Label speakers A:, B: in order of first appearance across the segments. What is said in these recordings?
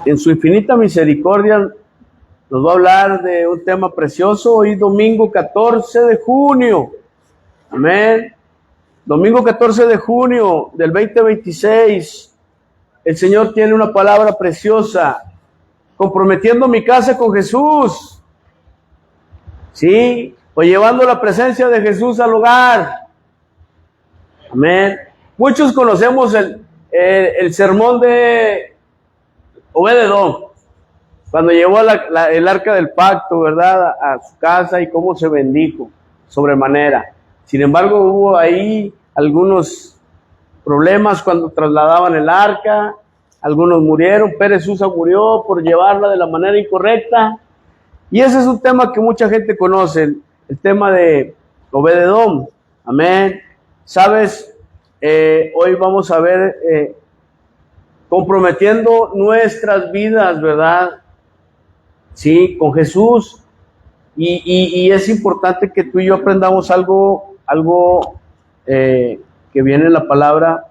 A: En su infinita misericordia nos va a hablar de un tema precioso. Hoy domingo 14 de junio. Amén. Domingo 14 de junio del 2026. El Señor tiene una palabra preciosa. Comprometiendo mi casa con Jesús. ¿Sí? O llevando la presencia de Jesús al hogar. Amén. Muchos conocemos el sermón de Obed-Edom, cuando llevó el arca del pacto, ¿verdad?, a su casa y cómo se bendijo sobremanera. Sin embargo, hubo ahí algunos problemas cuando trasladaban el arca, algunos murieron. Pérez Usa murió por llevarla de la manera incorrecta, y ese es un tema que mucha gente conoce, el tema de Obed-Edom. Amén. ¿Sabes? Hoy vamos a ver comprometiendo nuestras vidas, ¿verdad? Sí, con Jesús. Y es importante que tú y yo aprendamos algo que viene en la palabra.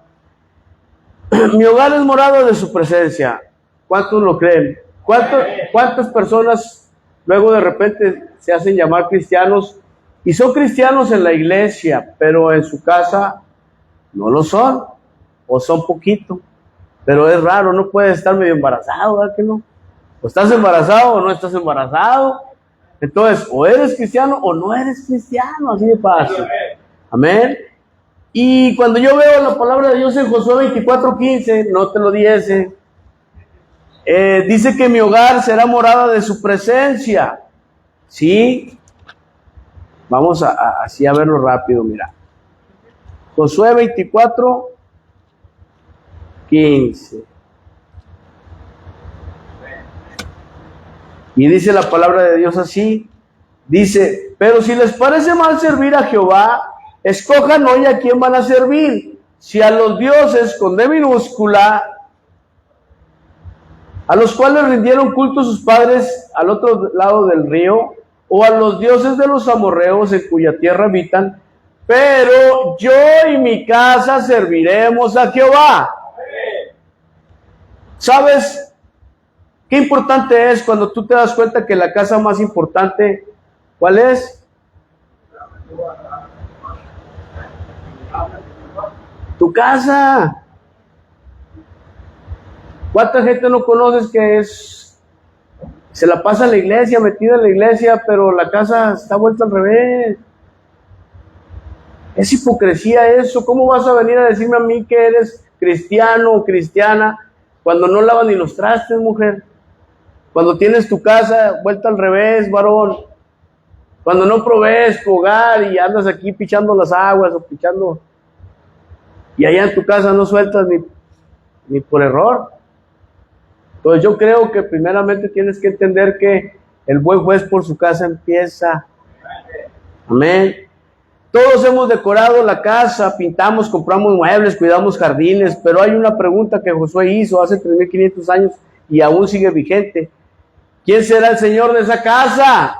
A: Mi hogar es morada de su presencia. ¿Cuántos lo creen? ¿Cuántas personas luego de repente se hacen llamar cristianos y son cristianos en la iglesia, pero en su casa no lo son, o son poquito? Pero es raro, no puedes estar medio embarazado, ¿verdad que no? O estás embarazado o no estás embarazado. Entonces, o eres cristiano o no eres cristiano, así de fácil. Amén. Y cuando yo veo la palabra de Dios en Josué 24:15, no te lo diese, dice que mi hogar será morada de su presencia. ¿Sí? Vamos así a verlo rápido, mira. Josué 24:15. Y dice la palabra de Dios así. Dice: pero si les parece mal servir a Jehová, escojan hoy a quién van a servir. Si a los dioses con D minúscula, a los cuales rindieron culto sus padres al otro lado del río, o a los dioses de los amorreos en cuya tierra habitan, pero yo y mi casa serviremos a Jehová. ¿Sabes qué importante es cuando tú te das cuenta que la casa más importante, ¿cuál es? Tu casa. ¿Cuánta gente no conoces que se la pasa en la iglesia, metida en la iglesia, pero la casa está vuelta al revés? Es hipocresía eso. ¿Cómo vas a venir a decirme a mí que eres cristiano o cristiana cuando no lavas ni los trastes, mujer? Cuando tienes tu casa vuelta al revés, varón. Cuando no provees tu hogar y andas aquí pichando las aguas o pichando, y allá en tu casa no sueltas ni por error. Entonces yo creo que primeramente tienes que entender que el buen juez por su casa empieza. Amén. Todos hemos decorado la casa, pintamos, compramos muebles, cuidamos jardines, pero hay una pregunta que Josué hizo hace 3,500 años y aún sigue vigente. ¿Quién será el Señor de esa casa?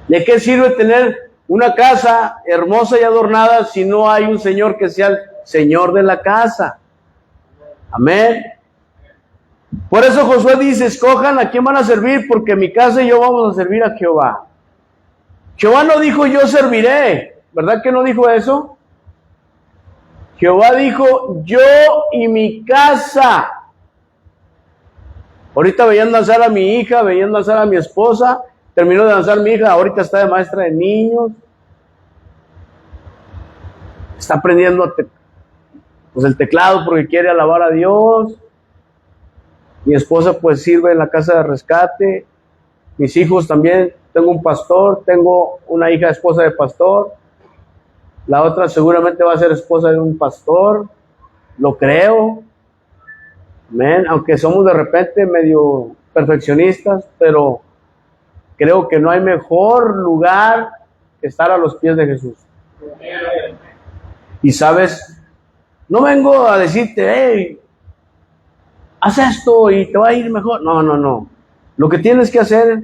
A: ¿De qué sirve tener una casa hermosa y adornada si no hay un Señor que sea el Señor de la casa? Amén. Por eso Josué dice: escojan a quién van a servir, porque mi casa y yo vamos a servir a Jehová. Jehová no dijo yo serviré, ¿verdad que no dijo eso? Jehová dijo yo y mi casa. Ahorita veían danzar a mi hija, veían danzar a mi esposa, terminó de danzar mi hija, ahorita está de maestra de niños, está aprendiendo pues el teclado porque quiere alabar a Dios. Mi esposa pues sirve en la casa de rescate. Mis hijos también, tengo un pastor, tengo una hija esposa de pastor, la otra seguramente va a ser esposa de un pastor, lo creo. Amén. Aunque somos de repente medio perfeccionistas, pero creo que no hay mejor lugar que estar a los pies de Jesús. Y sabes, no vengo a decirte, hey, haz esto y te va a ir mejor. No. Lo que tienes que hacer,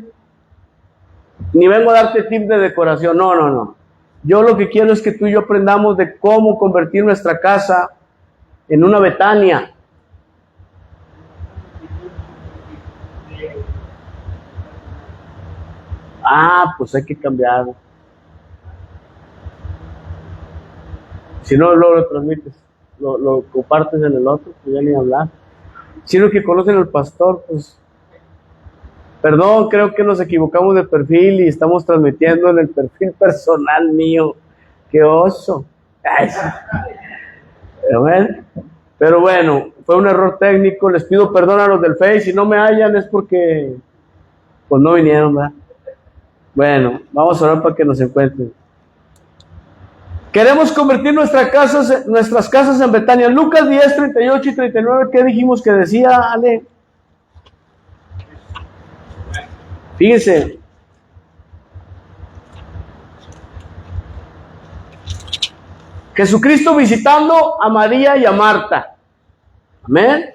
A: ni vengo a darte tips de decoración, no. Yo lo que quiero es que tú y yo aprendamos de cómo convertir nuestra casa en una Betania. Pues hay que cambiar. Si no, luego lo transmites, lo compartes en el otro, pues ya ni hablar. Si no que conocen al pastor, pues, perdón, creo que nos equivocamos de perfil y estamos transmitiendo en el perfil personal mío. ¡Qué oso! Ay, sí. Pero bueno, fue un error técnico. Les pido perdón a los del Face. Si no me hallan es porque pues no vinieron, ¿verdad? Bueno, vamos a orar para que nos encuentren. Queremos convertir nuestras casas en Betania. Lucas 10, 38 y 39, ¿qué dijimos que decía, Ale? Fíjense. Jesucristo visitando a María y a Marta. Amén.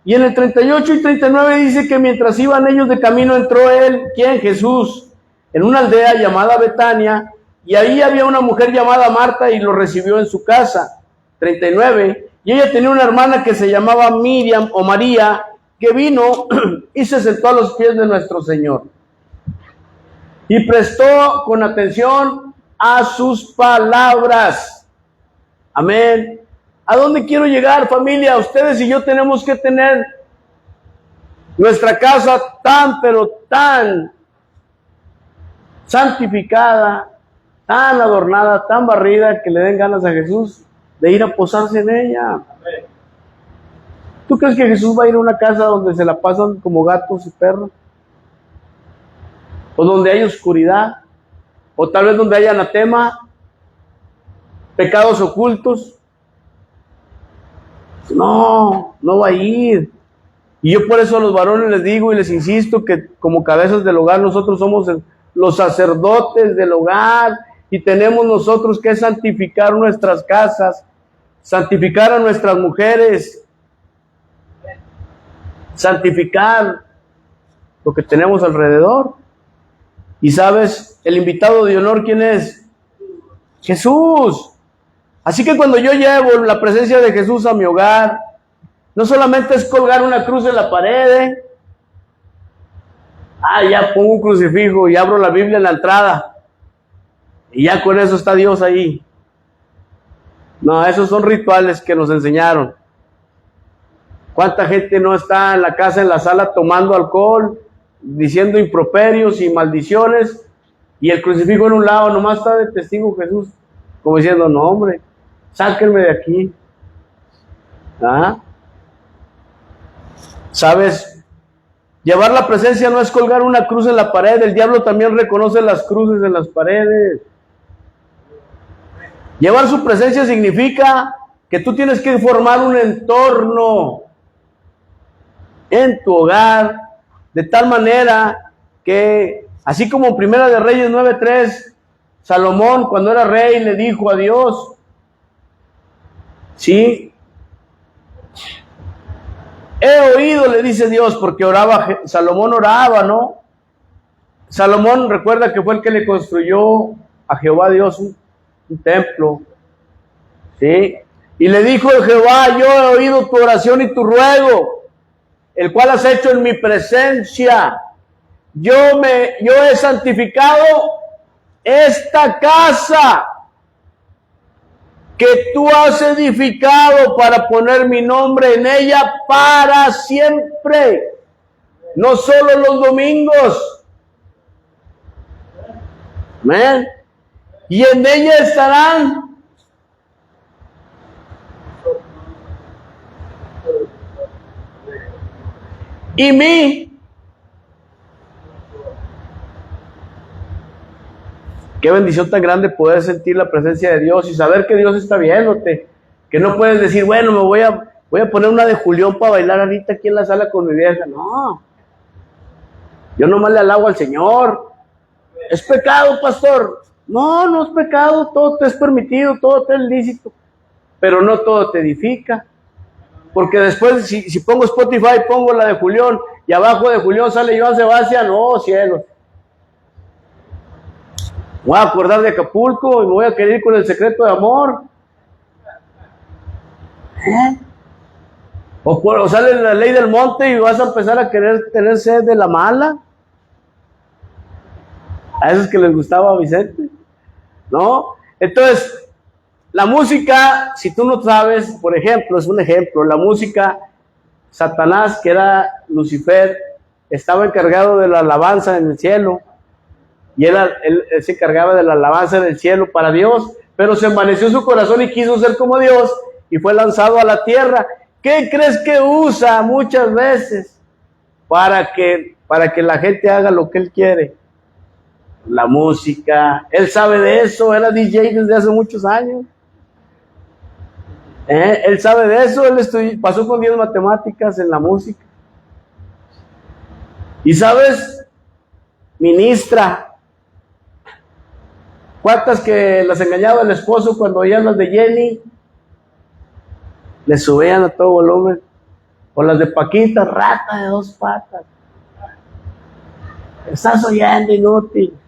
A: Y en el 38 y 39 dice que mientras iban ellos de camino entró él, ¿quién? Jesús, en una aldea llamada Betania, y ahí había una mujer llamada Marta y lo recibió en su casa. 39. Y ella tenía una hermana que se llamaba Miriam o María, que vino y se sentó a los pies de nuestro Señor. Y prestó con atención a sus palabras. Amén. ¿A dónde quiero llegar, familia? Ustedes y yo tenemos que tener nuestra casa tan, pero tan santificada, tan adornada, tan barrida, que le den ganas a Jesús de ir a posarse en ella. ¿Tú crees que Jesús va a ir a una casa donde se la pasan como gatos y perros? ¿O donde hay oscuridad? ¿O tal vez donde hay anatema? ¿Pecados ocultos? No, no va a ir. Y yo por eso a los varones les digo y les insisto que como cabezas del hogar nosotros somos los sacerdotes del hogar y tenemos nosotros que santificar nuestras casas, santificar a nuestras mujeres, santificar lo que tenemos alrededor. Y sabes, el invitado de honor, ¿quién es? Jesús. Así que cuando yo llevo la presencia de Jesús a mi hogar, no solamente es colgar una cruz en la pared, ya pongo un crucifijo y abro la Biblia en la entrada, y ya con eso está Dios ahí. No, esos son rituales que nos enseñaron. ¿Cuánta gente no está en la casa, en la sala, tomando alcohol, diciendo improperios y maldiciones, y el crucifijo en un lado, nomás está de testigo Jesús, como diciendo, no hombre, sáquenme de aquí. ¿Sabes? Llevar la presencia no es colgar una cruz en la pared. El diablo también reconoce las cruces en las paredes. Llevar su presencia significa que tú tienes que formar un entorno en tu hogar de tal manera que, así como en Primera de Reyes 9:3, Salomón cuando era rey le dijo a Dios, ¿sí? He oído, le dice Dios, porque Salomón oraba, ¿no? Salomón, recuerda que fue el que le construyó a Jehová Dios un templo, ¿sí? Y le dijo Jehová, yo he oído tu oración y tu ruego, el cual has hecho en mi presencia. Yo he santificado esta casa que tú has edificado para poner mi nombre en ella para siempre, no solo los domingos. Amén. Y en ella estarán y mí. Qué bendición tan grande poder sentir la presencia de Dios y saber que Dios está viéndote. Que no puedes decir, bueno, me voy a poner una de Julián para bailar ahorita aquí en la sala con mi vieja. No. Yo nomás le alabo al Señor. ¿Es pecado, pastor? No, no es pecado. Todo te es permitido, todo te es lícito. Pero no todo te edifica. Porque después, si pongo Spotify, pongo la de Julián y abajo de Julián sale Joan Sebastián. No, cielos. Voy a acordar de Acapulco y me voy a querer ir con El Secreto de Amor. O sale La Ley del Monte y vas a empezar a querer tener sed de la mala. A esos que les gustaba a Vicente, ¿no? Entonces, la música, si tú no sabes, por ejemplo, es un ejemplo, la música, Satanás, que era Lucifer, estaba encargado de la alabanza en el cielo, y él se encargaba de la alabanza en el cielo para Dios, pero se envaneció su corazón y quiso ser como Dios, y fue lanzado a la tierra. ¿Qué crees que usa muchas veces para que la gente haga lo que él quiere? La música. Él sabe de eso, era DJ desde hace muchos años. Él sabe de eso, él pasó con 10 matemáticas en la música. Y sabes, ministra. ¿Cuántas que las engañaba el esposo cuando oían las de Jenny? Le subían a todo volumen. O las de Paquita, rata de 2 patas. Estás oyendo, inútil.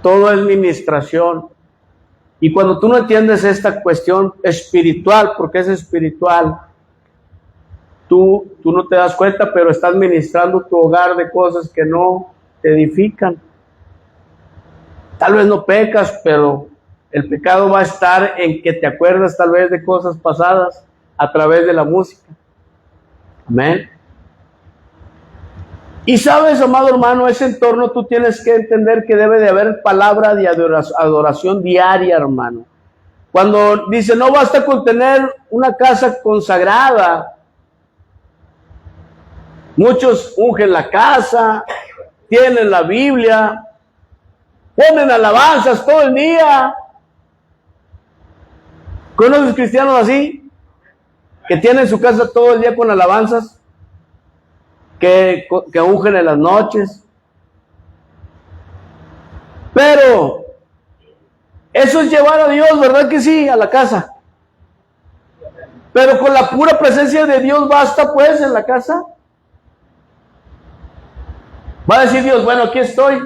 A: Todo es ministración. Y cuando tú no entiendes esta cuestión espiritual, porque es espiritual, tú no te das cuenta, pero estás ministrando tu hogar de cosas que no te edifican. Tal vez no pecas, pero el pecado va a estar en que te acuerdas tal vez de cosas pasadas a través de la música. Amén. Y sabes, amado hermano, ese entorno tú tienes que entender que debe de haber palabra de adoración diaria, hermano. Cuando dice, no basta con tener una casa consagrada. Muchos ungen la casa, tienen la Biblia, ponen alabanzas todo el día. ¿Conoces cristianos así? Que tienen su casa todo el día con alabanzas. Que ungen en las noches. Pero eso es llevar a Dios, ¿verdad que sí? A la casa. Pero con la pura presencia de Dios basta pues en la casa. Va a decir Dios, bueno, aquí estoy.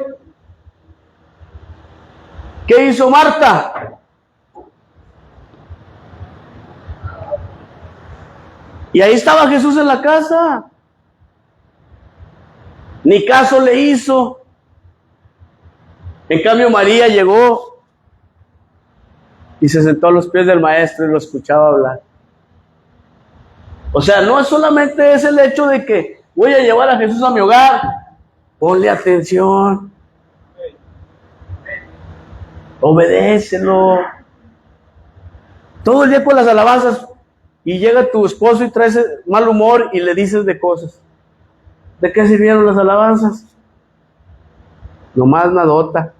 A: ¿Qué hizo Marta? Y ahí estaba Jesús en la casa. Ni caso le hizo. En cambio María llegó y se sentó a los pies del maestro y lo escuchaba hablar. O sea, no solamente es el hecho de que voy a llevar a Jesús a mi hogar. Ponle atención. Obedécelo. Todo el día con las alabanzas. Y llega tu esposo y trae mal humor y le dices de cosas. ¿De qué sirvieron las alabanzas? Nomás nadota.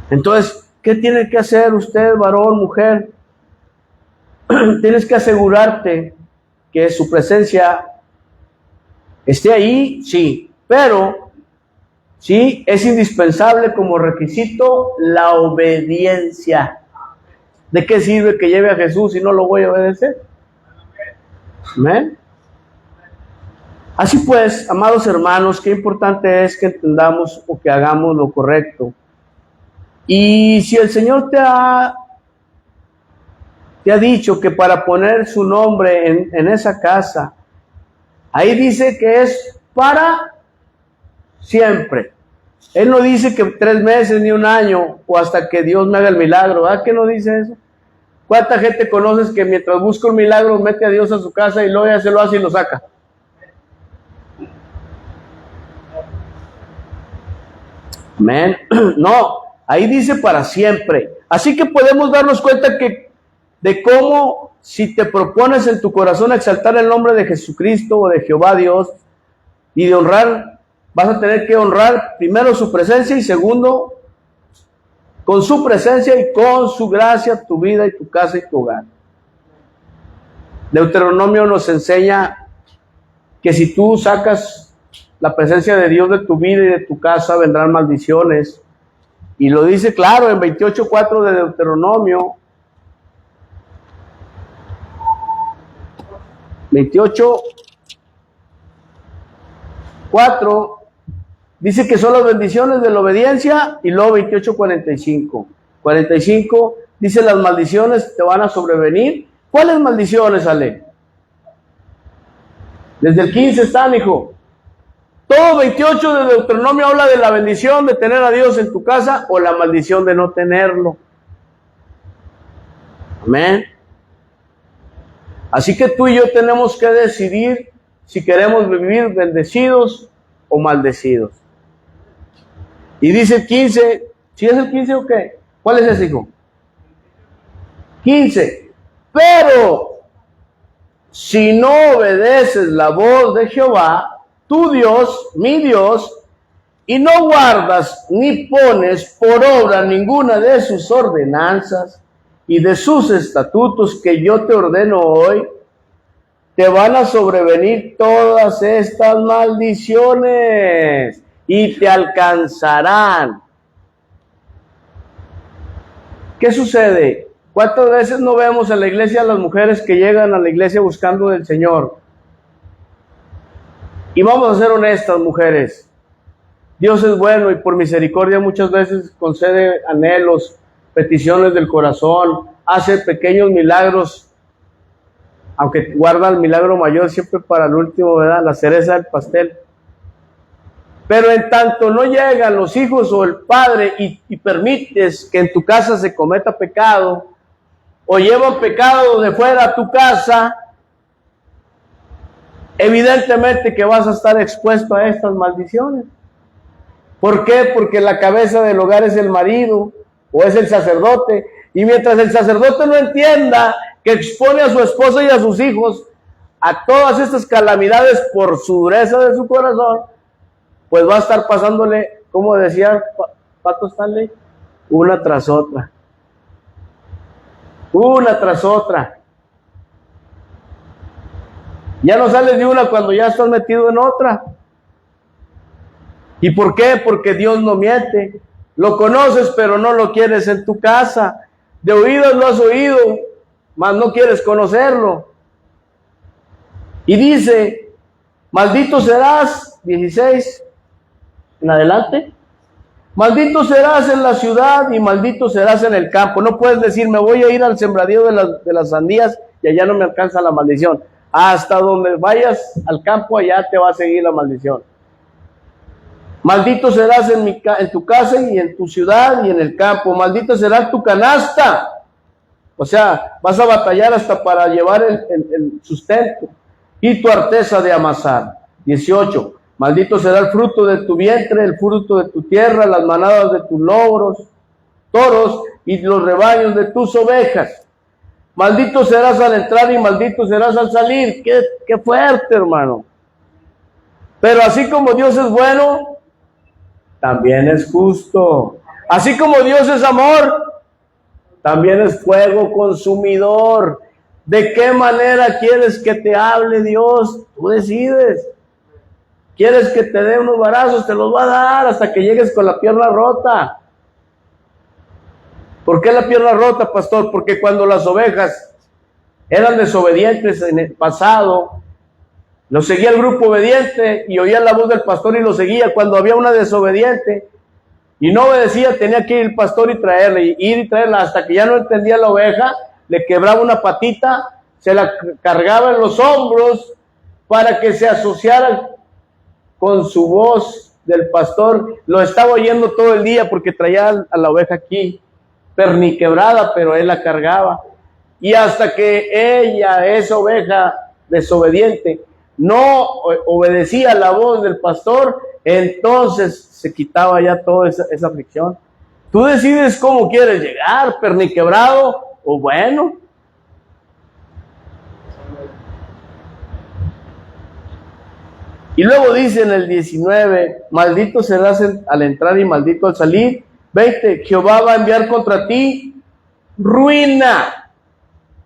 A: Entonces, ¿qué tiene que hacer usted, varón, mujer? Tienes que asegurarte que su presencia esté ahí, sí, pero sí es indispensable como requisito la obediencia. ¿De qué sirve que lleve a Jesús si no lo voy a obedecer? ¿Amén? Así pues, amados hermanos, qué importante es que entendamos o que hagamos lo correcto. Y si el Señor te ha dicho que para poner su nombre en esa casa, ahí dice que es para siempre. Él no dice que 3 meses ni un año o hasta que Dios me haga el milagro. ¿Verdad que no dice eso? ¿Cuánta gente conoces que mientras busca un milagro mete a Dios a su casa y luego ya se lo hace y lo saca? Amén. No, ahí dice para siempre. Así que podemos darnos cuenta de cómo si te propones en tu corazón exaltar el nombre de Jesucristo o de Jehová Dios y de honrar, vas a tener que honrar primero su presencia y segundo, con su presencia y con su gracia, tu vida y tu casa y tu hogar. Deuteronomio nos enseña que si tú sacas la presencia de Dios de tu vida y de tu casa, vendrán maldiciones. Y lo dice claro en 28:4 de Deuteronomio. 28:4 dice que son las bendiciones de la obediencia, y luego 28:45. 45 dice las maldiciones te van a sobrevenir. ¿Cuáles maldiciones, Ale? Desde el 15 están, hijo. Todo 28 de Deuteronomio habla de la bendición de tener a Dios en tu casa o la maldición de no tenerlo. Amén. Así que tú y yo tenemos que decidir si queremos vivir bendecidos o maldecidos. Y dice el 15, ¿sí es el 15 o qué? ¿Cuál es ese, hijo? 15. Pero si no obedeces la voz de Jehová, tu Dios, mi Dios, y no guardas ni pones por obra ninguna de sus ordenanzas y de sus estatutos que yo te ordeno hoy, te van a sobrevenir todas estas maldiciones y te alcanzarán. ¿Qué sucede? ¿Cuántas veces no vemos en la iglesia a las mujeres que llegan a la iglesia buscando del Señor? Y vamos a ser honestas, mujeres. Dios es bueno y por misericordia muchas veces concede anhelos, peticiones del corazón, hace pequeños milagros, aunque guarda el milagro mayor siempre para el último, ¿verdad? La cereza del pastel. Pero en tanto no llegan los hijos o el padre y permites que en tu casa se cometa pecado, o llevan pecado de fuera a tu casa, evidentemente que vas a estar expuesto a estas maldiciones. ¿Por qué? Porque la cabeza del hogar es el marido o es el sacerdote, y mientras el sacerdote no entienda que expone a su esposa y a sus hijos a todas estas calamidades por su dureza de su corazón, pues va a estar pasándole, como decía Pato Stanley, una tras otra. Una tras otra. Ya no sales de una cuando ya estás metido en otra. ¿Y por qué? Porque Dios no miente. Lo conoces, pero no lo quieres en tu casa. De oídos lo has oído, mas no quieres conocerlo. Y dice, maldito serás, 16, en adelante. Maldito serás en la ciudad y maldito serás en el campo. No puedes decir, me voy a ir al sembradío de las sandías y allá no me alcanza la maldición. Hasta donde vayas al campo, allá te va a seguir la maldición. Maldito serás en tu casa y en tu ciudad y en el campo. Maldito será tu canasta. O sea, vas a batallar hasta para llevar el sustento. Y tu arteza de amasar. 18. Maldito será el fruto de tu vientre, el fruto de tu tierra, las manadas de tus toros y los rebaños de tus ovejas. Maldito serás al entrar y maldito serás al salir. Qué fuerte, hermano. Pero así como Dios es bueno, también es justo. Así como Dios es amor, también es fuego consumidor. ¿De qué manera quieres que te hable Dios? Tú decides. ¿Quieres que te dé unos varazos? Te los va a dar hasta que llegues con la pierna rota. ¿Por qué la pierna rota, pastor? Porque cuando las ovejas eran desobedientes en el pasado, lo seguía el grupo obediente y oía la voz del pastor y lo seguía. Cuando había una desobediente y no obedecía, tenía que ir el pastor y traerle, ir y traerla, hasta que ya no entendía la oveja, le quebraba una patita, se la cargaba en los hombros para que se asociara con su voz del pastor. Lo estaba oyendo todo el día porque traía a la oveja aquí, perniquebrada, pero él la cargaba. Y hasta que ella, esa oveja desobediente, no obedecía la voz del pastor, entonces se quitaba ya toda esa aflicción. Tú decides cómo quieres llegar, perniquebrado o bueno. Y luego dice en el 19, maldito serás al entrar y maldito al salir. 20, Jehová va a enviar contra ti ruina,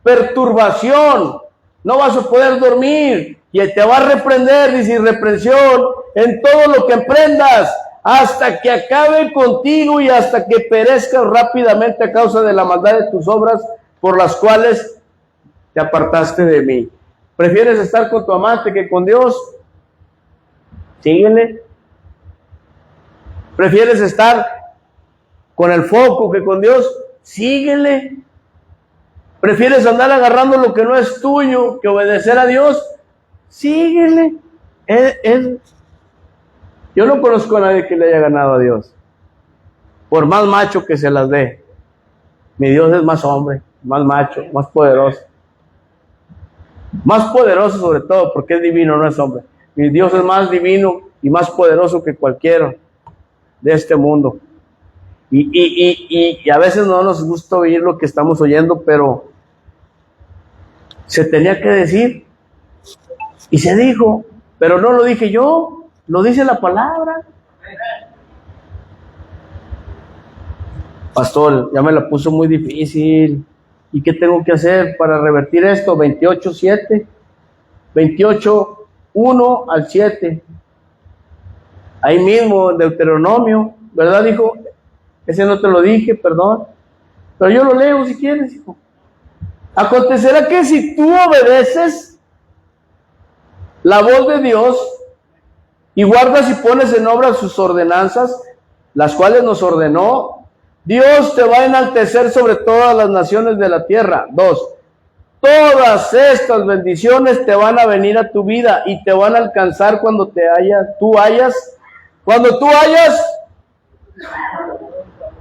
A: perturbación, no vas a poder dormir y te va a reprender, dice, reprensión en todo lo que emprendas, hasta que acabe contigo y hasta que perezcas rápidamente a causa de la maldad de tus obras por las cuales te apartaste de mí. ¿Prefieres estar con tu amante que con Dios? Síguele. ¿Prefieres estar con el foco que con Dios? Síguele. ¿Prefieres andar agarrando lo que no es tuyo que obedecer a Dios? Síguele. Yo no conozco a nadie que le haya ganado a Dios, por más macho que se las dé. Mi Dios es más hombre, más macho, más poderoso sobre todo, porque es divino, no es hombre. Mi Dios es más divino y más poderoso que cualquiera de este mundo. Y a veces no nos gusta oír lo que estamos oyendo, pero se tenía que decir, y se dijo, pero no lo dije yo, lo dice la palabra. Pastor, ya me la puso muy difícil. ¿Y qué tengo que hacer para revertir esto? 28:7, 28:1 al 7. Ahí mismo, en Deuteronomio, ¿verdad, hijo? Ese no te lo dije, perdón. Pero yo lo leo si quieres, hijo. Acontecerá que si tú obedeces la voz de Dios y guardas y pones en obra sus ordenanzas, las cuales nos ordenó, Dios te va a enaltecer sobre todas las naciones de la tierra. 2. Todas estas bendiciones te van a venir a tu vida y te van a alcanzar cuando tú hayas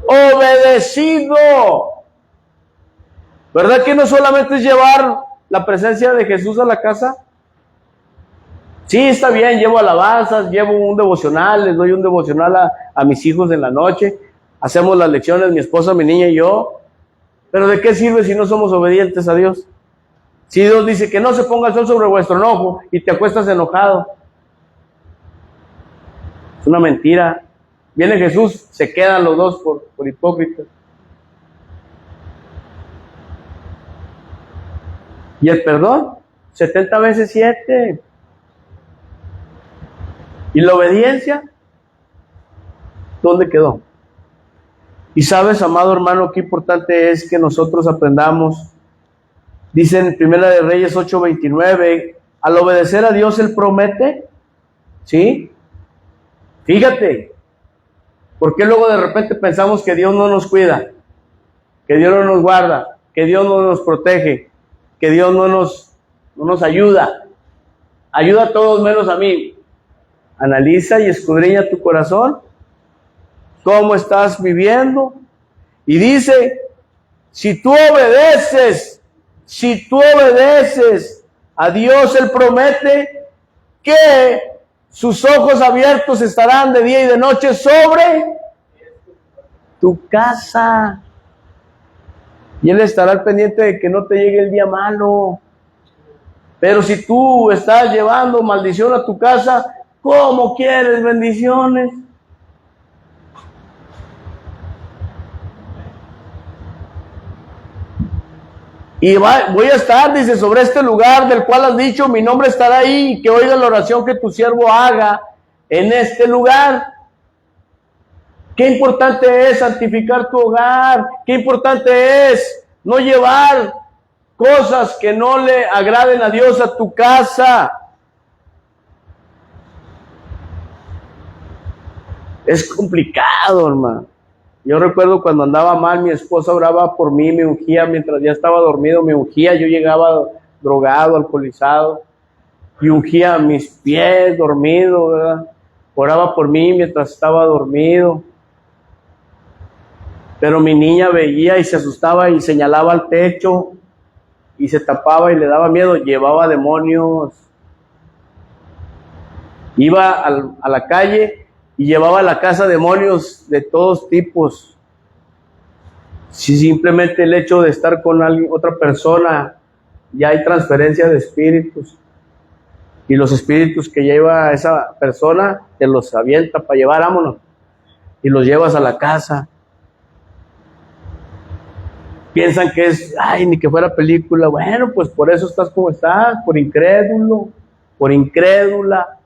A: obedecido. ¿Verdad que no solamente es llevar la presencia de Jesús a la casa? Sí, está bien, llevo alabanzas, llevo un devocional, les doy un devocional a mis hijos en la noche, hacemos las lecciones, mi esposa, mi niña y yo, pero ¿de qué sirve si no somos obedientes a Dios? Si Dios dice que no se ponga el sol sobre vuestro enojo y te acuestas enojado, es una mentira. Viene Jesús, se quedan los dos por hipócritas. Y el perdón, 70 veces 7. ¿Y la obediencia? ¿Dónde quedó? Y sabes, amado hermano, qué importante es que nosotros aprendamos. Dice en Primera de Reyes 8:29, al obedecer a Dios Él promete, ¿sí? Fíjate, ¿por qué luego de repente pensamos que Dios no nos cuida, que Dios no nos guarda, que Dios no nos protege, que Dios no nos ayuda? Ayuda a todos menos a mí. Analiza y escudriña tu corazón, cómo estás viviendo. Y dice, si tú obedeces a Dios, Él promete que sus ojos abiertos estarán de día y de noche sobre tu casa. Y Él estará al pendiente de que no te llegue el día malo. Pero si tú estás llevando maldición a tu casa, ¿cómo quieres bendiciones? Y voy a estar, dice, sobre este lugar del cual has dicho, mi nombre estará ahí, y que oiga la oración que tu siervo haga en este lugar. Qué importante es santificar tu hogar, qué importante es no llevar cosas que no le agraden a Dios a tu casa. Es complicado, hermano. Yo recuerdo cuando andaba mal, mi esposa oraba por mí, me ungía mientras ya estaba dormido, me ungía, yo llegaba drogado, alcoholizado, y ungía mis pies dormido, ¿verdad? Oraba por mí mientras estaba dormido. Pero mi niña veía y se asustaba y señalaba al techo y se tapaba y le daba miedo, llevaba demonios. Iba a la calle y llevaba a la casa demonios de todos tipos. Si simplemente el hecho de estar con otra persona, ya hay transferencia de espíritus. Y los espíritus que lleva esa persona, te los avienta para llevar, vámonos. Y los llevas a la casa. Piensan que es, ay, ni que fuera película. Bueno, pues por eso estás como estás, por incrédulo, por incrédula,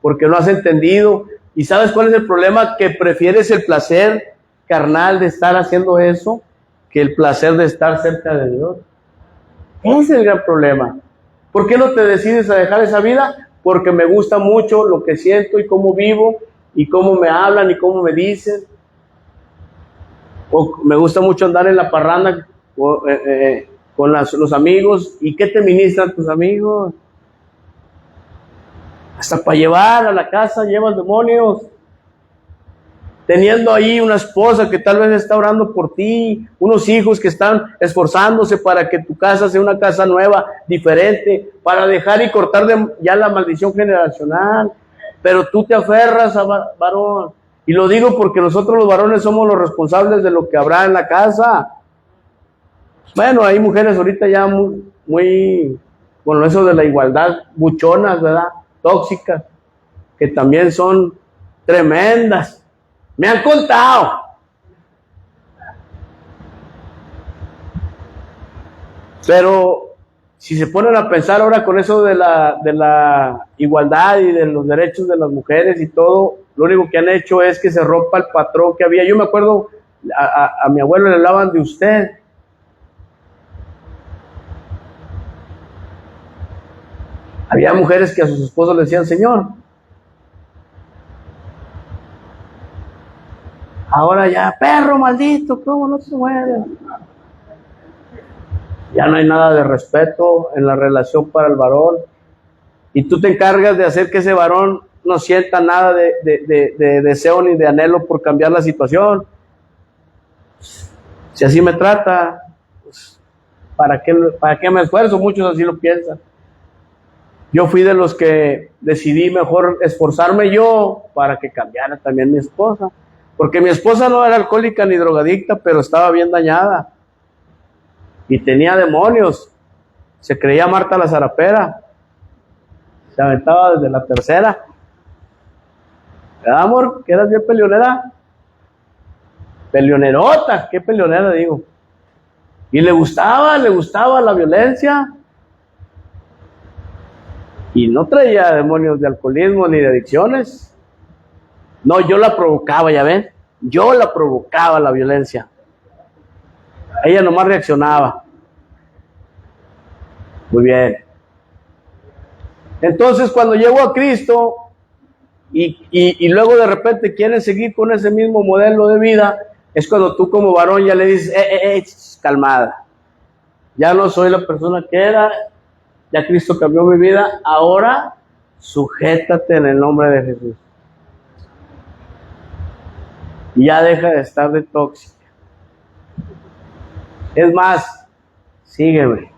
A: porque no has entendido. ¿Y sabes cuál es el problema? Que prefieres el placer carnal de estar haciendo eso que el placer de estar cerca de Dios. Ese es el gran problema. ¿Por qué no te decides a dejar esa vida? Porque me gusta mucho lo que siento y cómo vivo y cómo me hablan y cómo me dicen. O me gusta mucho andar en la parranda con los amigos. ¿Y qué te ministran tus amigos? Hasta para llevar a la casa llevas demonios. Teniendo ahí una esposa que tal vez está orando por ti, unos hijos que están esforzándose para que tu casa sea una casa nueva, diferente, para dejar y cortar ya la maldición generacional. Pero tú te aferras a varón. Y lo digo porque nosotros los varones somos los responsables de lo que habrá en la casa. Bueno, hay mujeres ahorita ya muy con eso de la igualdad, buchonas, ¿verdad? Tóxicas, que también son tremendas. Me han contado. Pero si se ponen a pensar ahora con eso de la igualdad y de los derechos de las mujeres y todo, lo único que han hecho es que se rompa el patrón que había. Yo me acuerdo, a mi abuelo le hablaban de usted. Había mujeres que a sus esposos le decían señor. Ahora ya, perro maldito, ¿cómo no se mueve? Ya no hay nada de respeto en la relación para el varón. Y tú te encargas de hacer que ese varón no sienta nada de deseo ni de anhelo por cambiar la situación. Si así me trata, pues, ¿para qué me esfuerzo? Muchos así lo piensan. Yo fui de los que decidí mejor esforzarme yo para que cambiara también mi esposa. Porque mi esposa no era alcohólica ni drogadicta, pero estaba bien dañada. Y tenía demonios. Se creía Marta la zarapera. Se aventaba desde la tercera. ¿Verdad, amor? ¿Que eras bien peleonera? Peleonerota, ¿qué peleonera digo? Y le gustaba la violencia. Y no traía demonios de alcoholismo ni de adicciones. No, yo la provocaba, ya ven. Yo la provocaba la violencia. Ella nomás reaccionaba. Muy bien. Entonces, cuando llego a Cristo y luego de repente quieren seguir con ese mismo modelo de vida, es cuando tú como varón ya le dices, calmada. Ya no soy la persona que era, ya Cristo cambió mi vida, ahora sujétate en el nombre de Jesús. Y ya deja de estar de tóxica. Es más, sígueme.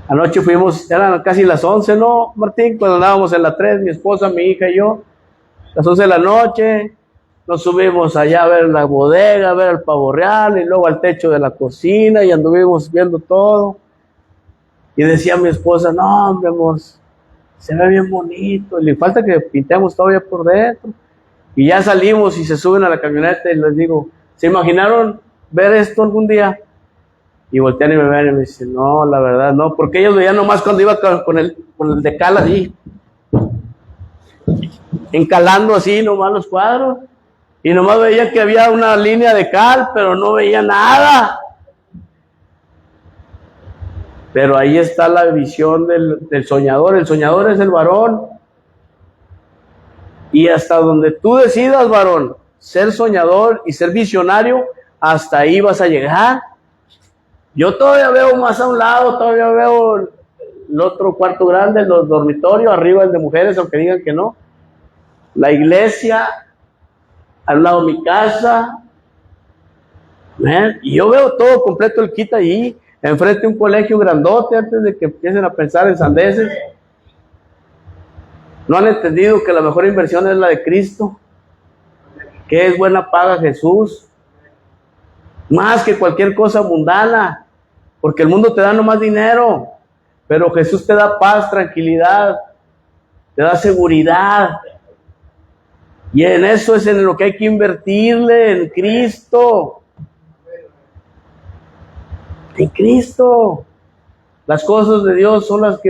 A: Anoche fuimos, eran casi las 11, ¿no, Martín? Cuando andábamos en la 3, mi esposa, mi hija y yo, las 11 de la noche, nos subimos allá a ver la bodega, a ver el pavo real, y luego al techo de la cocina, y anduvimos viendo todo. Y decía mi esposa, no, hombre, amor, se ve bien bonito, le falta que pintemos todavía por dentro. Y ya salimos y se suben a la camioneta y les digo, ¿se imaginaron ver esto algún día? Y voltean y me ven y me dicen, no, la verdad no, porque ellos veían nomás cuando iba con el decal así, encalando así nomás los cuadros, y nomás veían que había una línea de cal, pero no veía nada. Pero ahí está la visión del soñador. El soñador es el varón. Y hasta donde tú decidas, varón, ser soñador y ser visionario, hasta ahí vas a llegar. Yo todavía veo más a un lado, todavía veo el otro cuarto grande, los dormitorios, arriba el de mujeres, aunque digan que no. La iglesia, al lado de mi casa. Y yo veo todo completo el kit ahí. Enfrente un colegio grandote antes de que empiecen a pensar en sandeces. No han entendido que la mejor inversión es la de Cristo, que es buena paga Jesús, más que cualquier cosa mundana, porque el mundo te da nomás dinero, pero Jesús te da paz, tranquilidad, te da seguridad, y en eso es en lo que hay que invertirle, en Cristo. En Cristo. Las cosas de Dios son las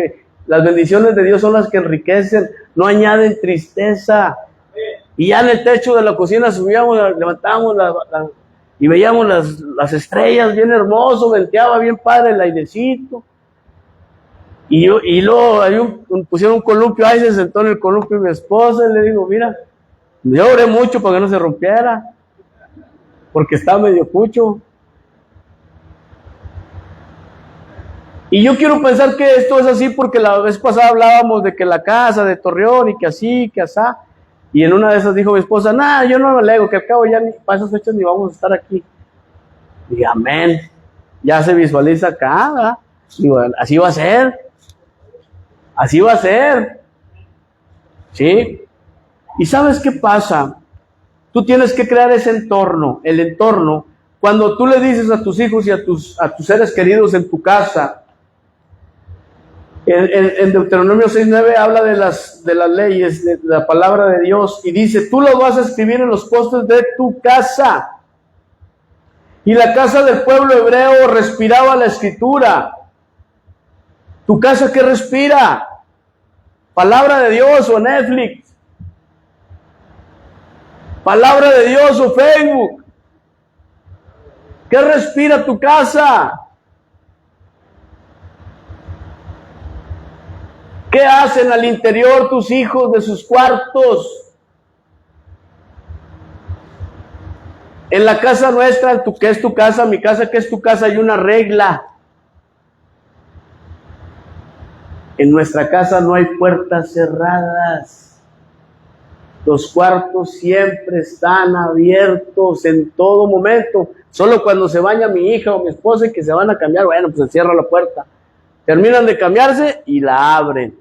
A: bendiciones de Dios son las que enriquecen, no añaden tristeza. Y ya en el techo de la cocina subíamos, levantábamos y veíamos las estrellas, bien hermoso, venteaba bien padre el airecito. Y luego pusieron un columpio, ahí se sentó en el columpio mi esposa, y le digo, mira, yo oré mucho para que no se rompiera, porque estaba medio cucho. Y yo quiero pensar que esto es así porque la vez pasada hablábamos de que la casa de Torreón y que así, que asá. Y en una de esas dijo mi esposa, nada, yo no me alego, que al cabo ya ni, para esas fechas ni vamos a estar aquí. Y amén, ya se visualiza acá, ¿verdad? Digo, así va a ser, así va a ser, ¿sí? ¿Y sabes qué pasa? Tú tienes que crear ese entorno, el entorno, cuando tú le dices a tus hijos y a tus seres queridos en tu casa. En Deuteronomio 6:9 habla de las leyes, de la palabra de Dios, y dice, tú lo vas a escribir en los postes de tu casa. Y la casa del pueblo hebreo respiraba la escritura. ¿Tu casa qué respira? Palabra de Dios o Netflix. Palabra de Dios o Facebook. ¿Qué respira tu casa? ¿Qué hacen al interior tus hijos de sus cuartos? En la casa nuestra, ¿qué es tu casa? Mi casa, ¿qué es tu casa? Hay una regla. En nuestra casa no hay puertas cerradas. Los cuartos siempre están abiertos en todo momento. Solo cuando se baña mi hija o mi esposa y que se van a cambiar, bueno, pues se cierra la puerta. Terminan de cambiarse y la abren.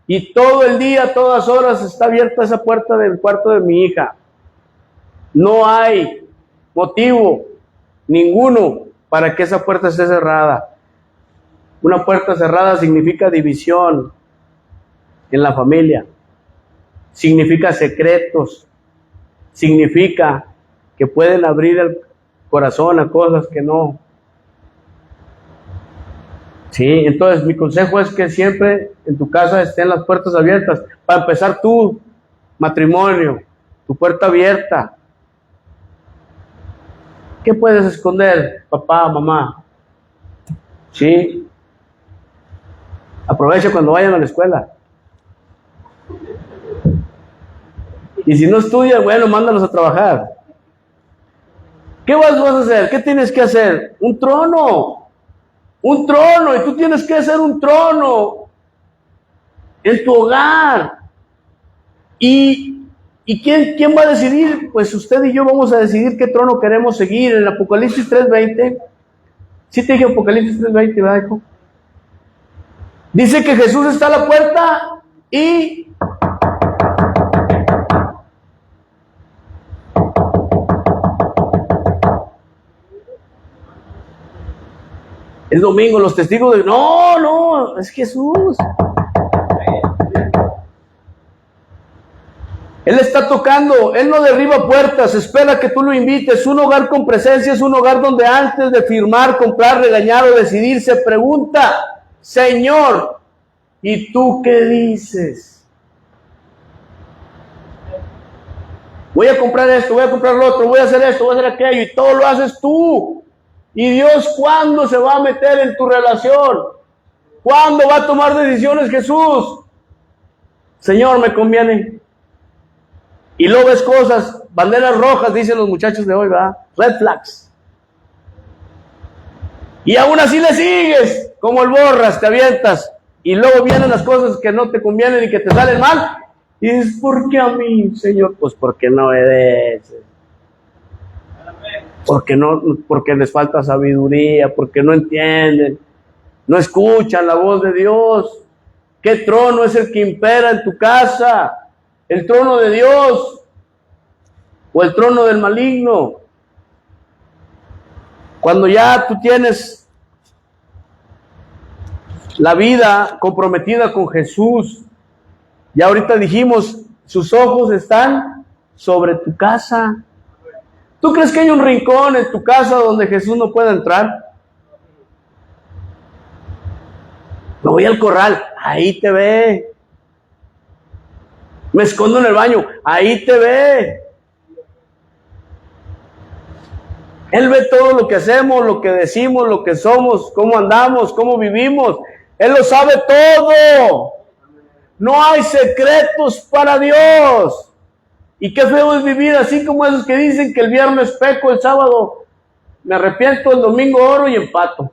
A: Y todo el día, a todas horas, está abierta esa puerta del cuarto de mi hija. No hay motivo ninguno para que esa puerta esté cerrada. Una puerta cerrada significa división en la familia. Significa secretos. Significa que pueden abrir el corazón a cosas que no. Sí, entonces mi consejo es que siempre en tu casa estén las puertas abiertas. Para empezar tu matrimonio, tu puerta abierta. ¿Qué puedes esconder, papá, mamá? Sí. Aprovecha cuando vayan a la escuela. Y si no estudian, bueno, mándalos a trabajar. ¿Qué vas a hacer? ¿Qué tienes que hacer? Un trono. Un trono, y tú tienes que hacer un trono en tu hogar. ¿Y quién va a decidir? Pues usted y yo vamos a decidir qué trono queremos seguir. En Apocalipsis 3:20, ¿sí te dije Apocalipsis 3:20, verdad, hijo? Dice que Jesús está a la puerta y el domingo los testigos de... No, es Jesús. Él está tocando, Él no derriba puertas, espera que tú lo invites. Un hogar con presencia es un hogar donde antes de firmar, comprar, regañar o decidir, se pregunta, Señor, ¿y tú qué dices? Voy a comprar esto, voy a comprar lo otro, voy a hacer esto, voy a hacer aquello, y todo lo haces tú. ¿Y Dios cuándo se va a meter en tu relación? ¿Cuándo va a tomar decisiones Jesús? Señor, me conviene. Y luego ves cosas, banderas rojas, dicen los muchachos de hoy, ¿verdad? Red flags. Y aún así le sigues, como el borras, te avientas. Y luego vienen las cosas que no te convienen y que te salen mal. Y dices, ¿por qué a mí, Señor? Pues porque no obedeces. Porque les falta sabiduría, porque no entienden, no escuchan la voz de Dios. ¿Qué trono es el que impera en tu casa? ¿El trono de Dios o el trono del maligno? Cuando ya tú tienes la vida comprometida con Jesús, ya ahorita dijimos, sus ojos están sobre tu casa. ¿Tú crees que hay un rincón en tu casa donde Jesús no pueda entrar? Me voy al corral, ahí te ve. Me escondo en el baño, ahí te ve. Él ve todo lo que hacemos, lo que decimos, lo que somos, cómo andamos, cómo vivimos. Él lo sabe todo. No hay secretos para Dios. Y qué feo es vivir así como esos que dicen que el viernes peco, el sábado me arrepiento, el domingo oro y empato.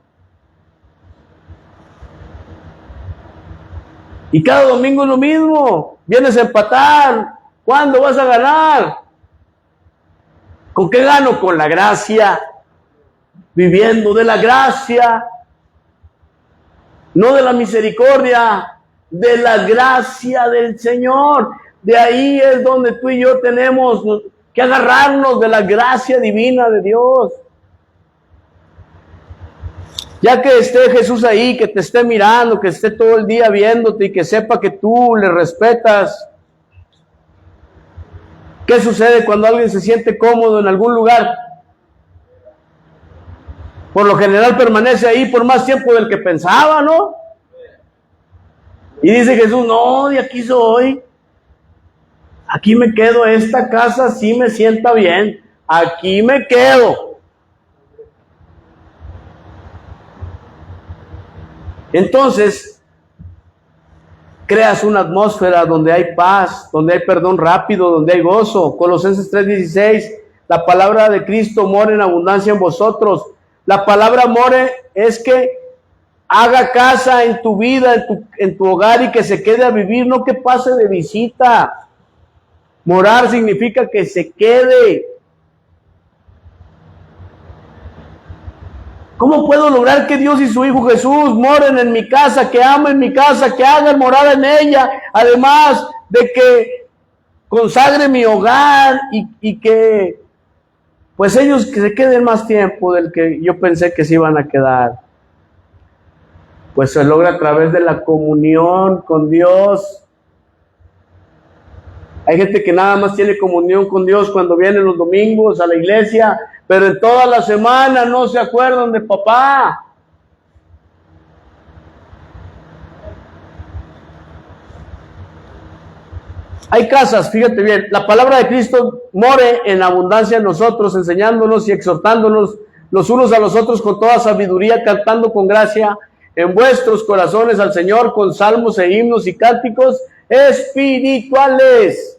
A: Y cada domingo es lo mismo. Vienes a empatar. ¿Cuándo vas a ganar? ¿Con qué gano? Con la gracia. Viviendo de la gracia. No de la misericordia. De la gracia del Señor. De ahí es donde tú y yo tenemos que agarrarnos de la gracia divina de Dios. Ya que esté Jesús ahí, que te esté mirando, que esté todo el día viéndote y que sepa que tú le respetas. ¿Qué sucede cuando alguien se siente cómodo en algún lugar? Por lo general permanece ahí por más tiempo del que pensaba, ¿no? Y dice Jesús, no, de aquí soy. Aquí me quedo, esta casa sí me sienta bien. Aquí me quedo. Entonces, creas una atmósfera donde hay paz, donde hay perdón rápido, donde hay gozo. Colosenses 3:16, la palabra de Cristo mora en abundancia en vosotros. La palabra more es que haga casa en tu vida, en tu hogar y que se quede a vivir, no que pase de visita. Morar significa que se quede. ¿Cómo puedo lograr que Dios y su Hijo Jesús moren en mi casa, que amen mi casa, que hagan morada en ella? Además de que consagre mi hogar y que pues ellos que se queden más tiempo del que yo pensé que se iban a quedar. Pues se logra a través de la comunión con Dios. Hay gente que nada más tiene comunión con Dios cuando vienen los domingos a la iglesia, pero en toda la semana no se acuerdan de papá. Hay casas, fíjate bien, la palabra de Cristo more en abundancia en nosotros, enseñándonos y exhortándonos los unos a los otros con toda sabiduría, cantando con gracia en vuestros corazones al Señor con salmos e himnos y cánticos espirituales.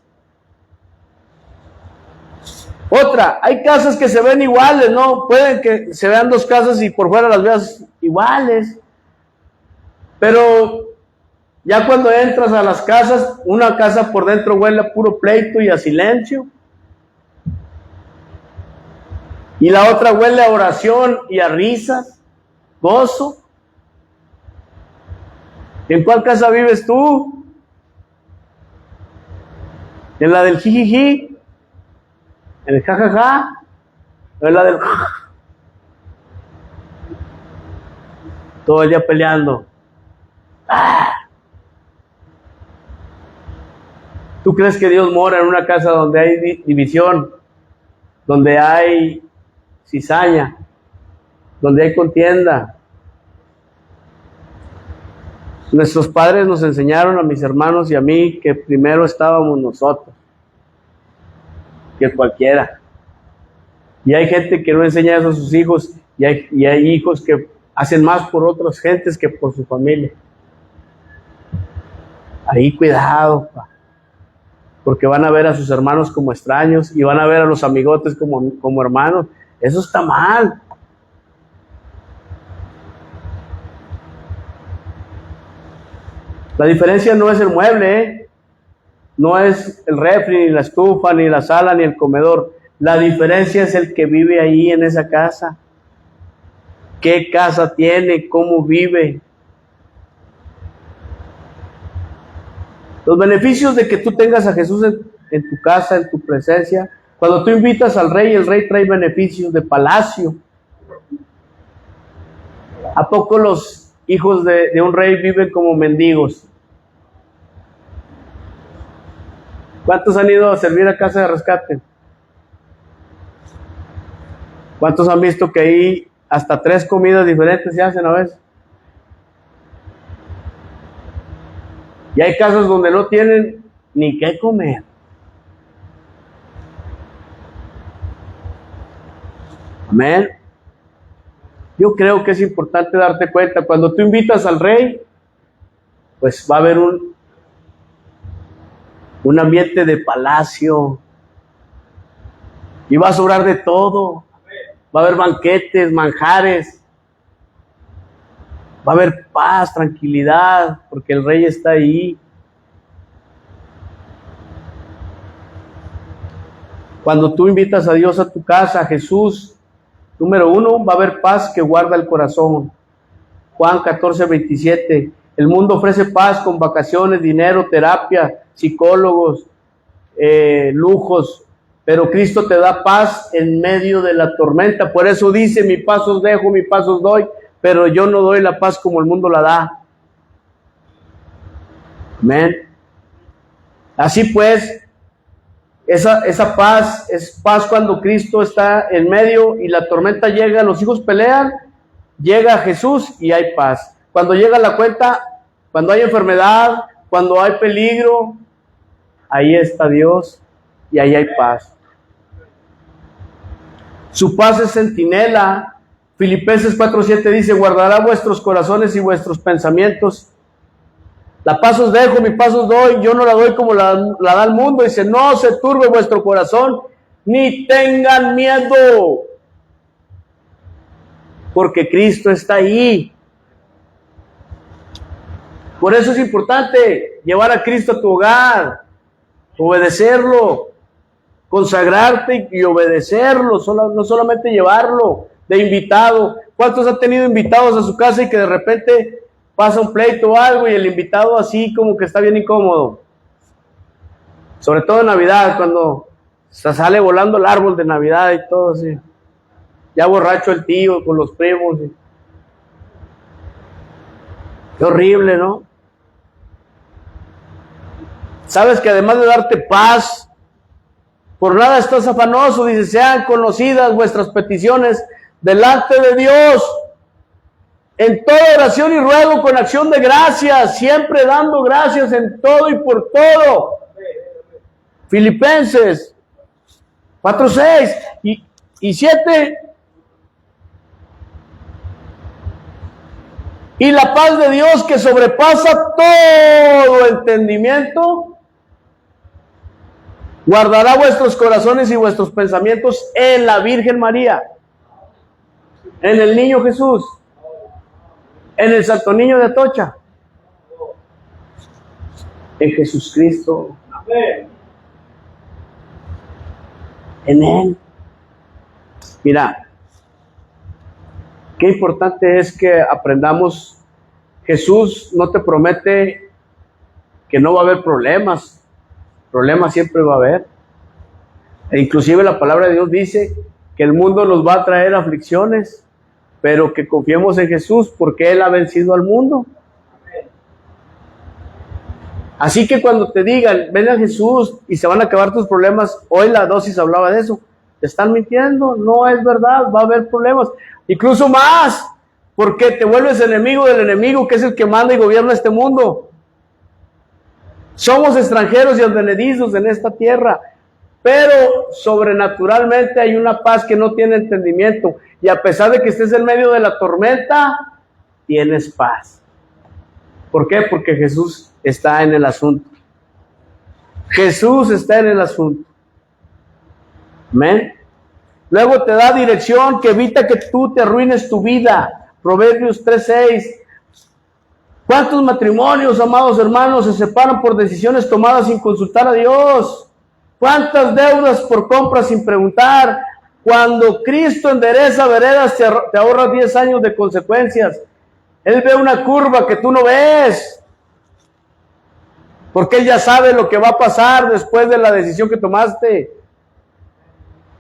A: Otra, hay casas que se ven iguales, ¿no? Pueden que se vean dos casas y por fuera las veas iguales. Pero ya cuando entras a las casas, una casa por dentro huele a puro pleito y a silencio. Y la otra huele a oración y a risas, gozo. ¿En cuál casa vives tú? ¿En la del jijiji? ¿En el jajaja? ¿O en la del todo el día peleando? ¿Tú crees que Dios mora en una casa donde hay división, donde hay cizaña, donde hay contienda? Nuestros padres nos enseñaron a mis hermanos y a mí que primero estábamos nosotros que cualquiera. Y hay gente que no enseña eso a sus hijos y hay hijos que hacen más por otras gentes que por su familia. Ahí cuidado, porque van a ver a sus hermanos como extraños y van a ver a los amigotes como hermanos. Eso está mal. La diferencia no es el mueble, ¿eh? No es el refri, ni la estufa, ni la sala, ni el comedor. La diferencia es el que vive ahí en esa casa. ¿Qué casa tiene? ¿Cómo vive? Los beneficios de que tú tengas a Jesús en tu casa, en tu presencia. Cuando tú invitas al rey, el rey trae beneficios de palacio. ¿A poco los hijos de un rey viven como mendigos? ¿Cuántos han ido a servir a casa de rescate? ¿Cuántos han visto que ahí hasta 3 comidas diferentes se hacen a veces? Y hay casas donde no tienen ni qué comer. Amén. Yo creo que es importante darte cuenta, cuando tú invitas al rey, pues va a haber un ambiente de palacio y va a sobrar de todo. Va a haber banquetes, manjares. Va a haber paz, tranquilidad, porque el Rey está ahí. Cuando tú invitas a Dios a tu casa, a Jesús, número 1, va a haber paz que guarda el corazón. Juan 14:27. El mundo ofrece paz con vacaciones, dinero, terapia, psicólogos, lujos, pero Cristo te da paz en medio de la tormenta. Por eso dice, mi paz os dejo, mi paz os doy, pero yo no doy la paz como el mundo la da. Amén. Así pues, esa paz es paz cuando Cristo está en medio y la tormenta llega, los hijos pelean, llega Jesús y hay paz. Cuando llega la cuenta, cuando hay enfermedad, cuando hay peligro, ahí está Dios y ahí hay paz. Su paz es centinela. Filipenses 4:7 dice, guardará vuestros corazones y vuestros pensamientos. La paz os dejo, mi paz os doy, yo no la doy como la da el mundo. Dice, no se turbe vuestro corazón, ni tengan miedo, porque Cristo está ahí. Por eso es importante llevar a Cristo a tu hogar, obedecerlo, consagrarte y obedecerlo, no solamente llevarlo de invitado. ¿Cuántos han tenido invitados a su casa y que de repente pasa un pleito o algo y el invitado así como que está bien incómodo? Sobre todo en Navidad, cuando se sale volando el árbol de Navidad y todo así. Ya borracho el tío con los primos. Qué horrible, ¿no? Sabes que además de darte paz, por nada estás afanoso, dice, sean conocidas vuestras peticiones delante de Dios, en toda oración y ruego con acción de gracias, siempre dando gracias en todo y por todo. Filipenses 4:6 y 7. Y la paz de Dios que sobrepasa todo entendimiento, guardará vuestros corazones y vuestros pensamientos en la Virgen María, en el niño Jesús, en el Santo Niño de Atocha, en Jesucristo, en Él. Mira, qué importante es que aprendamos. Jesús no te promete que no va a haber problemas. Problemas siempre va a haber. E inclusive la palabra de Dios dice que el mundo nos va a traer aflicciones, pero que confiemos en Jesús porque Él ha vencido al mundo. Así que cuando te digan, ven a Jesús y se van a acabar tus problemas, hoy la dosis hablaba de eso, te están mintiendo, no es verdad, va a haber problemas, incluso más, porque te vuelves enemigo del enemigo, que es el que manda y gobierna este mundo. Somos extranjeros y advenedizos en esta tierra, pero sobrenaturalmente hay una paz que no tiene entendimiento, y a pesar de que estés en medio de la tormenta, tienes paz. ¿Por qué? Porque Jesús está en el asunto. Jesús está en el asunto. Amén. Luego te da dirección que evita que tú te arruines tu vida. Proverbios 3:6. ¿Cuántos matrimonios, amados hermanos, se separan por decisiones tomadas sin consultar a Dios? ¿Cuántas deudas por compras sin preguntar? Cuando Cristo endereza veredas, te ahorra 10 años de consecuencias. Él ve una curva que tú no ves, porque Él ya sabe lo que va a pasar después de la decisión que tomaste.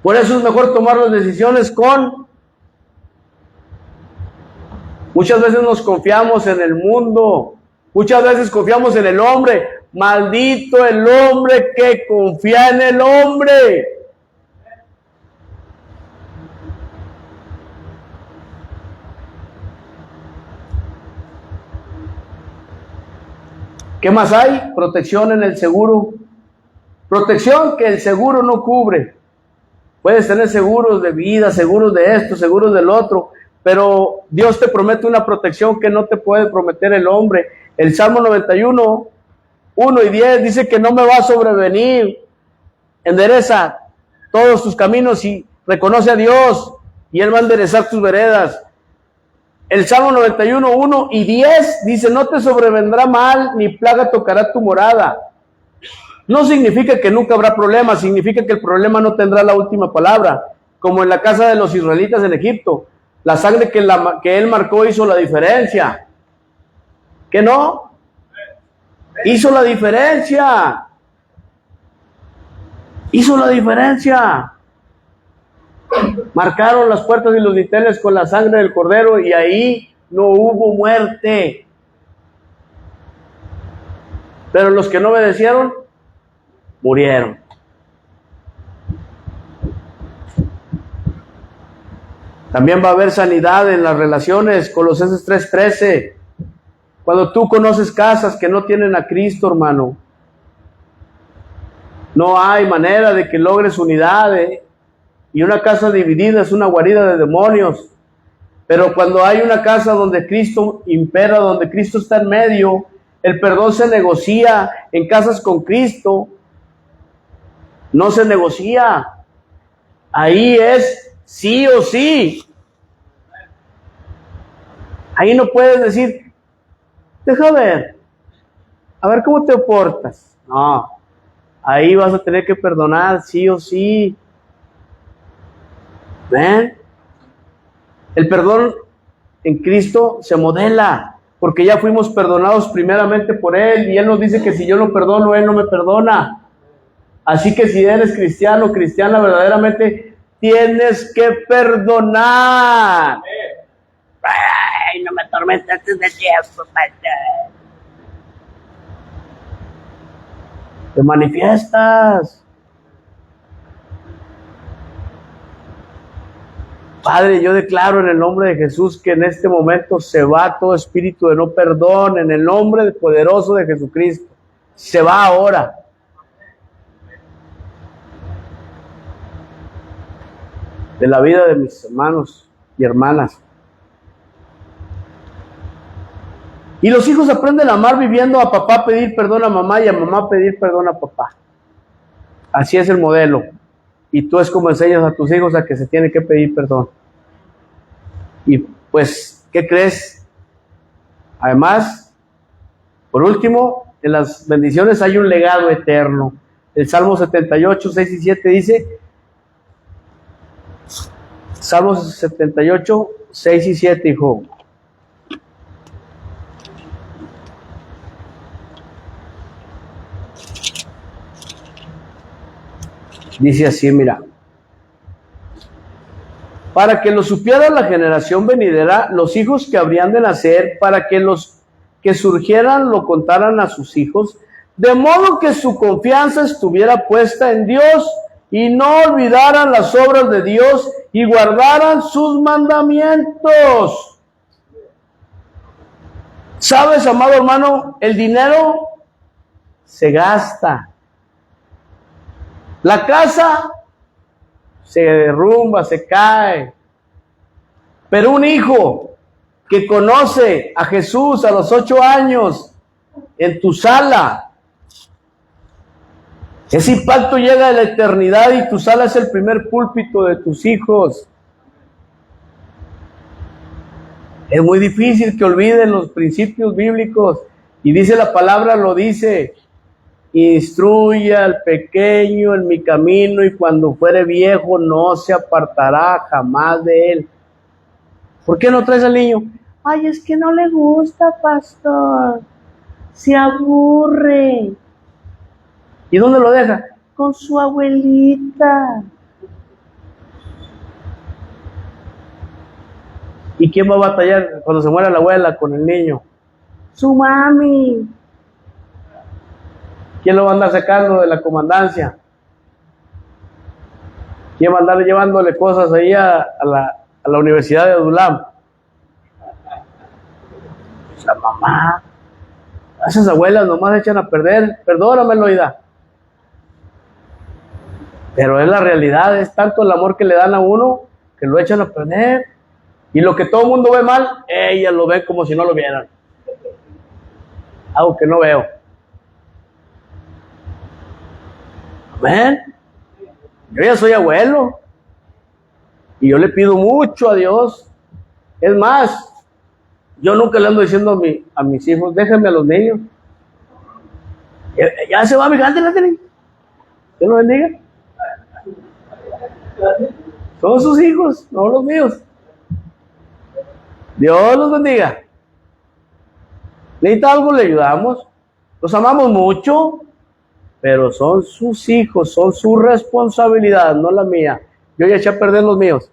A: Por eso es mejor tomar las decisiones con... Muchas veces nos confiamos en el mundo, muchas veces confiamos en el hombre. Maldito el hombre que confía en el hombre. ¿Qué más hay? Protección en el seguro. Protección que el seguro no cubre. Puedes tener seguros de vida, seguros de esto, seguros del otro, pero Dios te promete una protección que no te puede prometer el hombre. El Salmo 91, 1 y 10 dice que no me va a sobrevenir. Endereza todos tus caminos y reconoce a Dios y Él va a enderezar tus veredas. El Salmo 91, 1 y 10 dice, no te sobrevendrá mal, ni plaga tocará tu morada. No significa que nunca habrá problemas, significa que el problema no tendrá la última palabra, como en la casa de los israelitas en Egipto. La sangre que él marcó hizo la diferencia. ¿Que no? Hizo la diferencia. Hizo la diferencia. Marcaron las puertas y los dinteles con la sangre del cordero y ahí no hubo muerte. Pero los que no obedecieron, murieron. También va a haber sanidad en las relaciones. Colosenses 3:13. Cuando tú conoces casas que no tienen a Cristo, hermano, no hay manera de que logres unidad, Y una casa dividida es una guarida de demonios. Pero cuando hay una casa donde Cristo impera, donde Cristo está en medio, el perdón se negocia. En casas con Cristo no se negocia. Ahí es sí o sí. Ahí no puedes decir, deja ver, a ver cómo te portas. No, ahí vas a tener que perdonar sí o sí. ¿Ven? El perdón en Cristo se modela, porque ya fuimos perdonados primeramente por Él, y Él nos dice que si yo no perdono, Él no me perdona. Así que si eres cristiano, cristiana, verdaderamente tienes que perdonar. Ay, no me atormentes de tiempo, te manifiestas. Padre, yo declaro en el nombre de Jesús que en este momento se va todo espíritu de no perdón, en el nombre poderoso de Jesucristo. Se va ahora. De la vida de mis hermanos y hermanas. Y los hijos aprenden a amar viviendo a papá pedir perdón a mamá y a mamá pedir perdón a papá. Así es el modelo. Y tú es como enseñas a tus hijos a que se tiene que pedir perdón. Y pues, ¿qué crees? Además, por último, en las bendiciones hay un legado eterno. El Salmo 78, 6 y 7 dice, Salmo 78, 6 y 7, hijo. Dice así, mira. Para que lo supiera la generación venidera, los hijos que habrían de nacer, para que los que surgieran lo contaran a sus hijos, de modo que su confianza estuviera puesta en Dios y no olvidaran las obras de Dios y guardaran sus mandamientos. ¿Sabes, amado hermano? El dinero se gasta. La casa se derrumba, se cae. Pero un hijo que conoce a Jesús a los 8 años en tu sala, ese impacto llega a la eternidad y tu sala es el primer púlpito de tus hijos. Es muy difícil que olviden los principios bíblicos. Y dice la palabra, lo dice, instruye al pequeño en mi camino y cuando fuere viejo no se apartará jamás de él. ¿Por qué no traes al niño? Ay, es que no le gusta, pastor. Se aburre. ¿Y dónde lo deja? Con su abuelita. ¿Y quién va a batallar cuando se muera la abuela con el niño? Su mami. ¿Quién lo va a andar sacando de la comandancia? ¿Quién va a andar llevándole cosas ahí a la Universidad de Adulam? La mamá. Esas abuelas nomás echan a perder. Perdóname, Loida. Pero es la realidad, es tanto el amor que le dan a uno que lo echan a perder. Y lo que todo el mundo ve mal, ellas lo ven como si no lo vieran. Algo que no veo. Amén. Yo ya soy abuelo. Y yo le pido mucho a Dios. Es más, Yo nunca le ando diciendo a mis hijos, déjenme a los niños. Ya se va mi hija, ándale. Dios lo bendiga. Son sus hijos, no los míos. Dios los bendiga. Necesita algo, le ayudamos. Los amamos mucho, pero son sus hijos, son su responsabilidad, no la mía. Yo ya eché a perder los míos.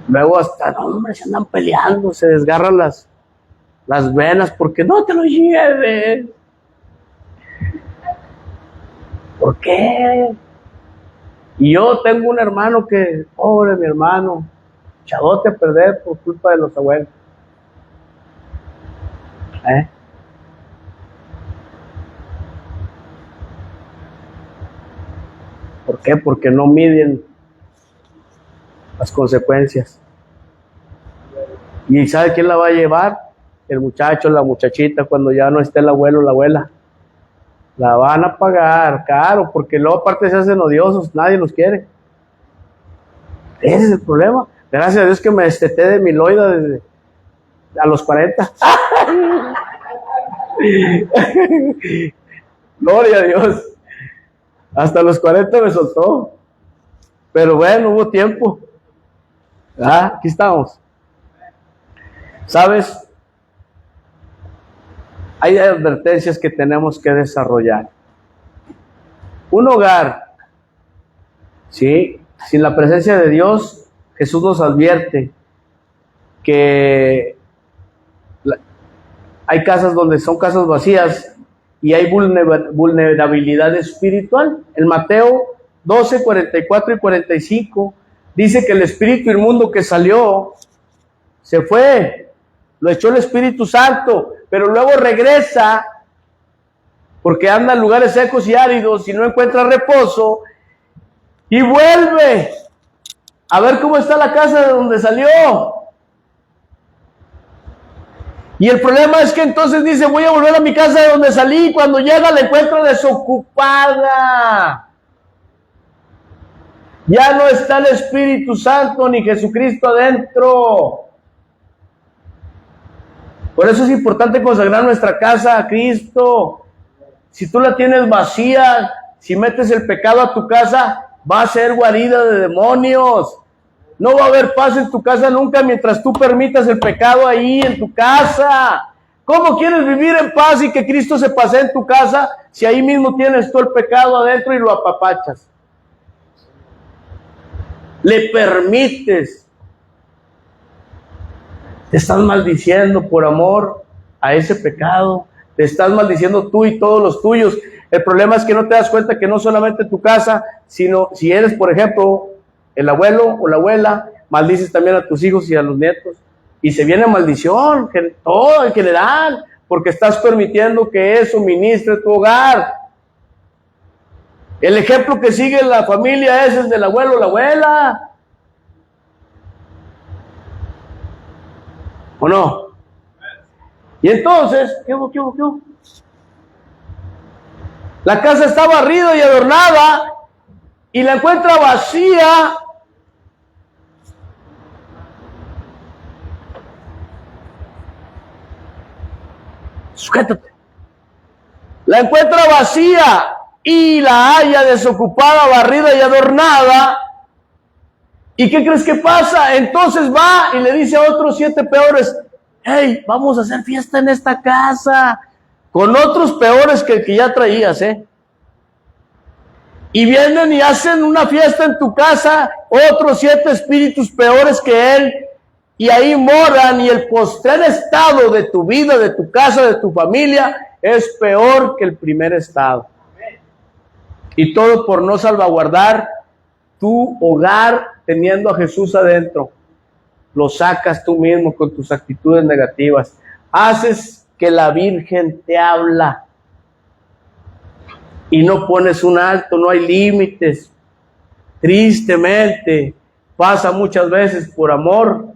A: Luego hasta, no, hombre, se andan peleando, se desgarran las venas, porque no te lo lleves. ¿Por qué? Y yo tengo un hermano que, pobre mi hermano, chadote a perder por culpa de los abuelos. ¿Por qué? Porque no miden las consecuencias. ¿Y sabe quién la va a llevar? El muchacho, la muchachita, cuando ya no esté el abuelo o la abuela. La van a pagar caro, porque luego aparte se hacen odiosos, nadie los quiere. Ese es el problema. Gracias a Dios que me desteté de mi loida desde a los 40. Gloria a Dios. Hasta los 40 me soltó. Pero bueno, hubo tiempo. Aquí estamos. ¿Sabes? Hay advertencias que tenemos que desarrollar. Un hogar, ¿sí?, sin la presencia de Dios, Jesús nos advierte que hay casas donde son casas vacías y hay vulnerabilidad espiritual. En Mateo 12, 44 y 45 dice que el espíritu inmundo que salió se fue, lo echó el Espíritu Santo, pero luego regresa porque anda en lugares secos y áridos y no encuentra reposo y vuelve a ver cómo está la casa de donde salió. Y el problema es que entonces dice, voy a volver a mi casa de donde salí, y cuando llega la encuentro desocupada. Ya no está el Espíritu Santo ni Jesucristo adentro. Por eso es importante consagrar nuestra casa a Cristo. Si tú la tienes vacía, si metes el pecado a tu casa, va a ser guarida de demonios. No va a haber paz en tu casa nunca mientras tú permitas el pecado ahí en tu casa. ¿Cómo quieres vivir en paz y que Cristo se pasee en tu casa si ahí mismo tienes tú el pecado adentro y lo apapachas? Le permites. Te estás maldiciendo por amor a ese pecado. Te estás maldiciendo tú y todos los tuyos. El problema es que no te das cuenta que no solamente tu casa, sino si eres, por ejemplo, el abuelo o la abuela, maldices también a tus hijos y a los nietos. Y se viene maldición, todo en general, porque estás permitiendo que eso ministre tu hogar. El ejemplo que sigue la familia es el del abuelo o la abuela. ¿O no? Y entonces, ¿qué hubo? La casa está barrida y adornada y la encuentra vacía. Sujétate. La encuentra vacía y la halla desocupada, barrida y adornada. ¿Y qué crees que pasa? Entonces va y le dice a otros 7 peores, hey, vamos a hacer fiesta en esta casa, con otros peores que el que ya traías, Y vienen y hacen una fiesta en tu casa, otros 7 espíritus peores que él, y ahí moran, y el postrer estado de tu vida, de tu casa, de tu familia, es peor que el primer estado. Y todo por no salvaguardar tu hogar teniendo a Jesús adentro. Lo sacas tú mismo con tus actitudes negativas. Haces que la Virgen te habla y no pones un alto, no hay límites. Tristemente pasa muchas veces por amor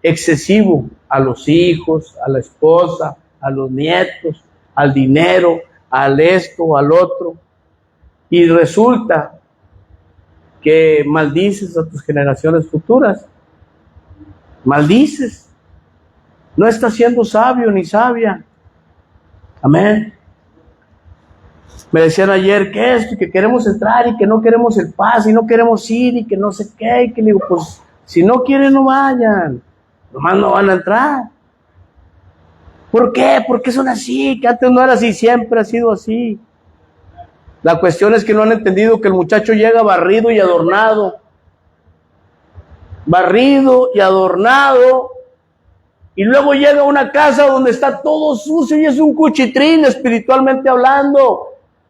A: excesivo a los hijos, a la esposa, a los nietos, al dinero, al esto, al otro. Y resulta que maldices a tus generaciones futuras maldices. No estás siendo sabio ni sabia. Amén. Me decían ayer que esto, que queremos entrar y que no queremos el paz y no queremos ir y que no sé qué. Y que le digo, pues si no quieren no vayan. Nomás no van a entrar. ¿Por qué? ¿Por qué son así? Que antes no era así, siempre ha sido así. La cuestión es que no han entendido que el muchacho llega barrido y adornado. Barrido y adornado. Y luego llega a una casa donde está todo sucio y es un cuchitrín espiritualmente hablando.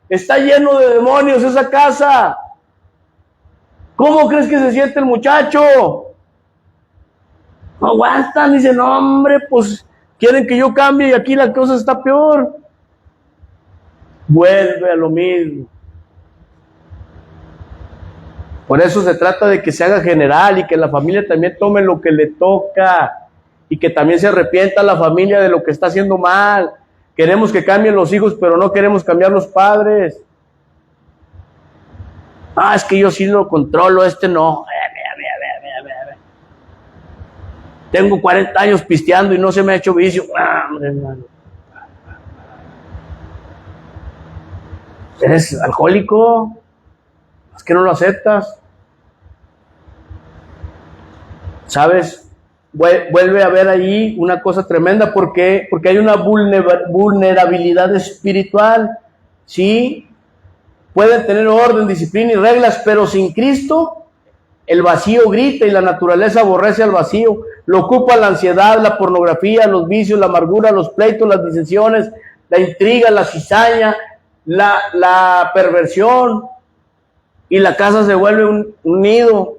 A: Está lleno de demonios esa casa. ¿Cómo crees que se siente el muchacho? No aguantan, dicen, no, hombre, pues quieren que yo cambie y aquí la cosa está peor. Vuelve a lo mismo. Por eso se trata de que se haga general y que la familia también tome lo que le toca y que también se arrepienta la familia de lo que está haciendo mal. Queremos que cambien los hijos, pero no queremos cambiar los padres. Ah, es que yo sí lo controlo, este no. Tengo 40 años pisteando y no se me ha hecho vicio. Hermano. ¿Eres alcohólico? Es que no lo aceptas. ¿Sabes? Vuelve a ver ahí una cosa tremenda porque hay una vulnerabilidad espiritual. Sí, pueden tener orden, disciplina y reglas, pero sin Cristo el vacío grita y la naturaleza aborrece al vacío. Lo ocupa la ansiedad, la pornografía, los vicios, la amargura, los pleitos, las disensiones, la intriga, la cizaña, la perversión. Y la casa se vuelve un nido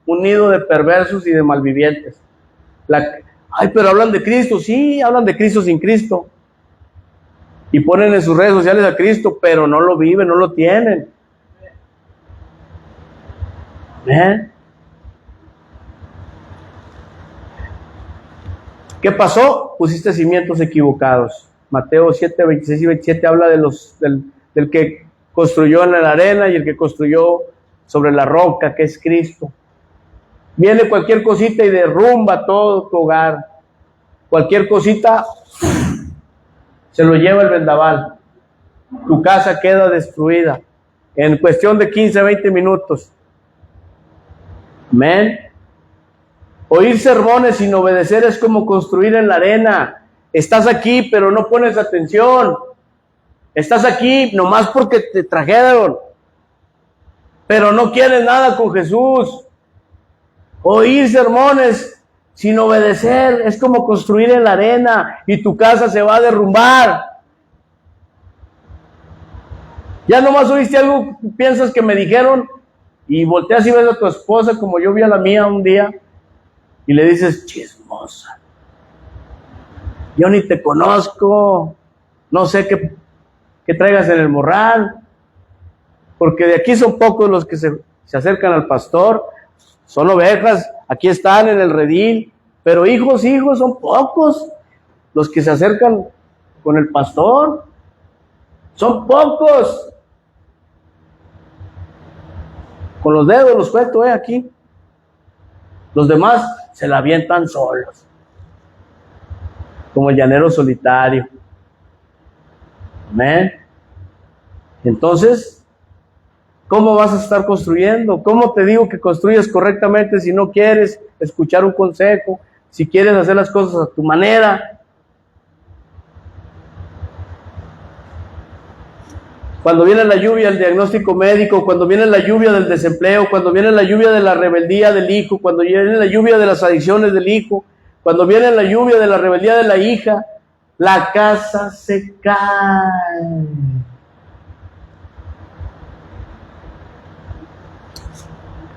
A: de perversos y de malvivientes. Ay, pero hablan de Cristo. Sí, hablan de Cristo sin Cristo. Y ponen en sus redes sociales a Cristo, pero no lo viven, no lo tienen. ¿Qué pasó? Pusiste cimientos equivocados. Mateo 7, 26 y 27 habla del que construyó en la arena y el que construyó sobre la roca, que es Cristo. Viene cualquier cosita y derrumba todo tu hogar. Cualquier cosita se lo lleva el vendaval. Tu casa queda destruida en cuestión de 15, 20 minutos. Amén. Oír sermones sin obedecer es como construir en la arena. Estás aquí, pero no pones atención. Estás aquí nomás porque te trajeron, pero no quieres nada con Jesús. Oír sermones sin obedecer es como construir en la arena y tu casa se va a derrumbar. Ya nomás oíste algo, piensas que me dijeron y volteas y ves a tu esposa como yo vi a la mía un día y le dices, chismosa, yo ni te conozco, no sé qué traigas en el morral, porque de aquí son pocos los que se acercan al pastor, son ovejas, aquí están en el redil, pero hijos son pocos los que se acercan con el pastor, son pocos. Con los dedos los cuento, aquí. Los demás se la avientan solos, como el llanero solitario. Amén. Entonces, ¿cómo vas a estar construyendo? ¿Cómo te digo que construyas correctamente si no quieres escuchar un consejo? Si quieres hacer las cosas a tu manera. Cuando viene la lluvia, el diagnóstico médico, cuando viene la lluvia del desempleo, cuando viene la lluvia de la rebeldía del hijo, cuando viene la lluvia de las adicciones del hijo, cuando viene la lluvia de la rebeldía de la hija, la casa se cae.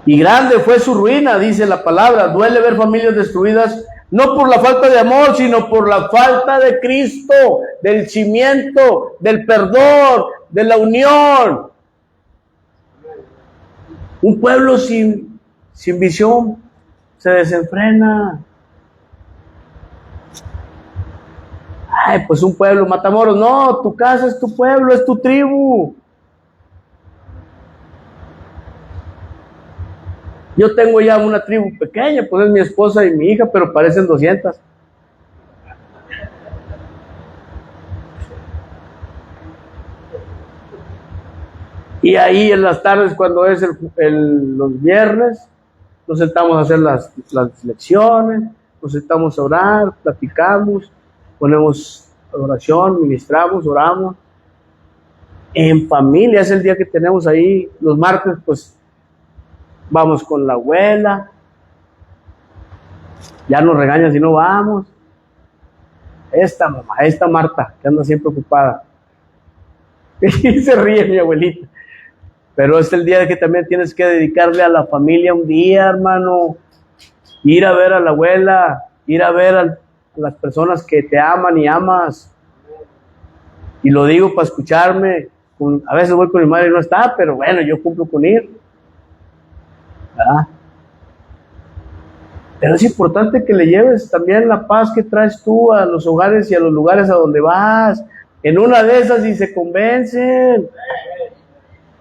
A: Y grande fue su ruina, dice la palabra. Duele ver familias destruidas, no por la falta de amor, sino por la falta de Cristo, del cimiento, del perdón, de la unión. Un pueblo sin visión se desenfrena. Ay, pues un pueblo, Matamoros, no, tu casa es tu pueblo, es tu tribu. Yo tengo ya una tribu pequeña, pues es mi esposa y mi hija, pero parecen 200. Y ahí en las tardes, cuando es los viernes, nos sentamos a hacer las lecciones, nos sentamos a orar, platicamos, ponemos oración, ministramos, oramos. En familia es el día que tenemos ahí. Los martes, pues, vamos con la abuela. Ya nos regaña si no vamos. Esta mamá, esta Marta, que anda siempre ocupada. Y se ríe mi abuelita. Pero es el día de que también tienes que dedicarle a la familia un día, hermano. Ir a ver a la abuela, ir a ver a las personas que te aman y amas. Y lo digo para escucharme. A veces voy con mi madre y no está, pero bueno, yo cumplo con ir. ¿Verdad? Pero es importante que le lleves también la paz que traes tú a los hogares y a los lugares a donde vas. En una de esas y se convencen.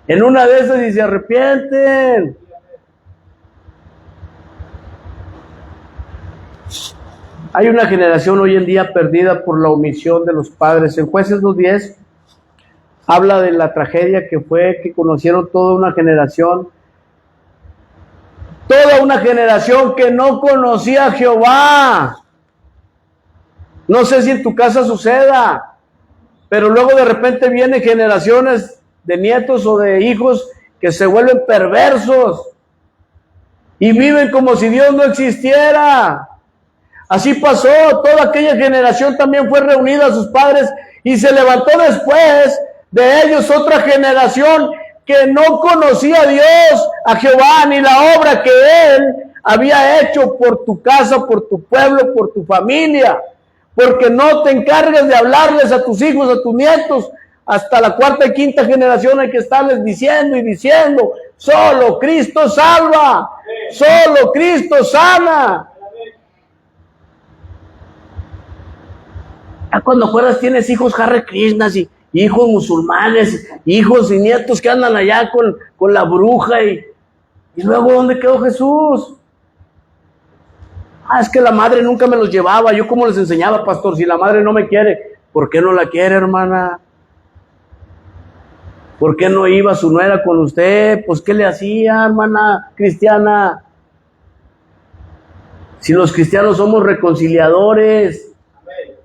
A: En una de esas y se arrepienten. Hay una generación hoy en día perdida por la omisión de los padres. En Jueces 2:10 habla de la tragedia que fue que conocieron toda una generación que no conocía a Jehová. No sé si en tu casa suceda, pero luego de repente vienen generaciones de nietos o de hijos que se vuelven perversos y viven como si Dios no existiera. Así pasó, toda aquella generación también fue reunida a sus padres y se levantó después de ellos otra generación que no conocía a Dios, a Jehová, ni la obra que Él había hecho por tu casa, por tu pueblo, por tu familia. Porque no te encargues de hablarles a tus hijos, a tus nietos, hasta la cuarta y quinta generación hay que estarles diciendo y diciendo, solo Cristo salva, solo Cristo sana. Ya cuando acuerdas tienes hijos Hare Krishnas y hijos musulmanes, hijos y nietos que andan allá con la bruja y luego ¿dónde quedó Jesús? Es que la madre nunca me los llevaba, yo cómo les enseñaba, pastor, si la madre no me quiere, ¿por qué no la quiere, hermana? ¿Por qué no iba su nuera con usted? Pues ¿qué le hacía, hermana cristiana? Si los cristianos somos reconciliadores,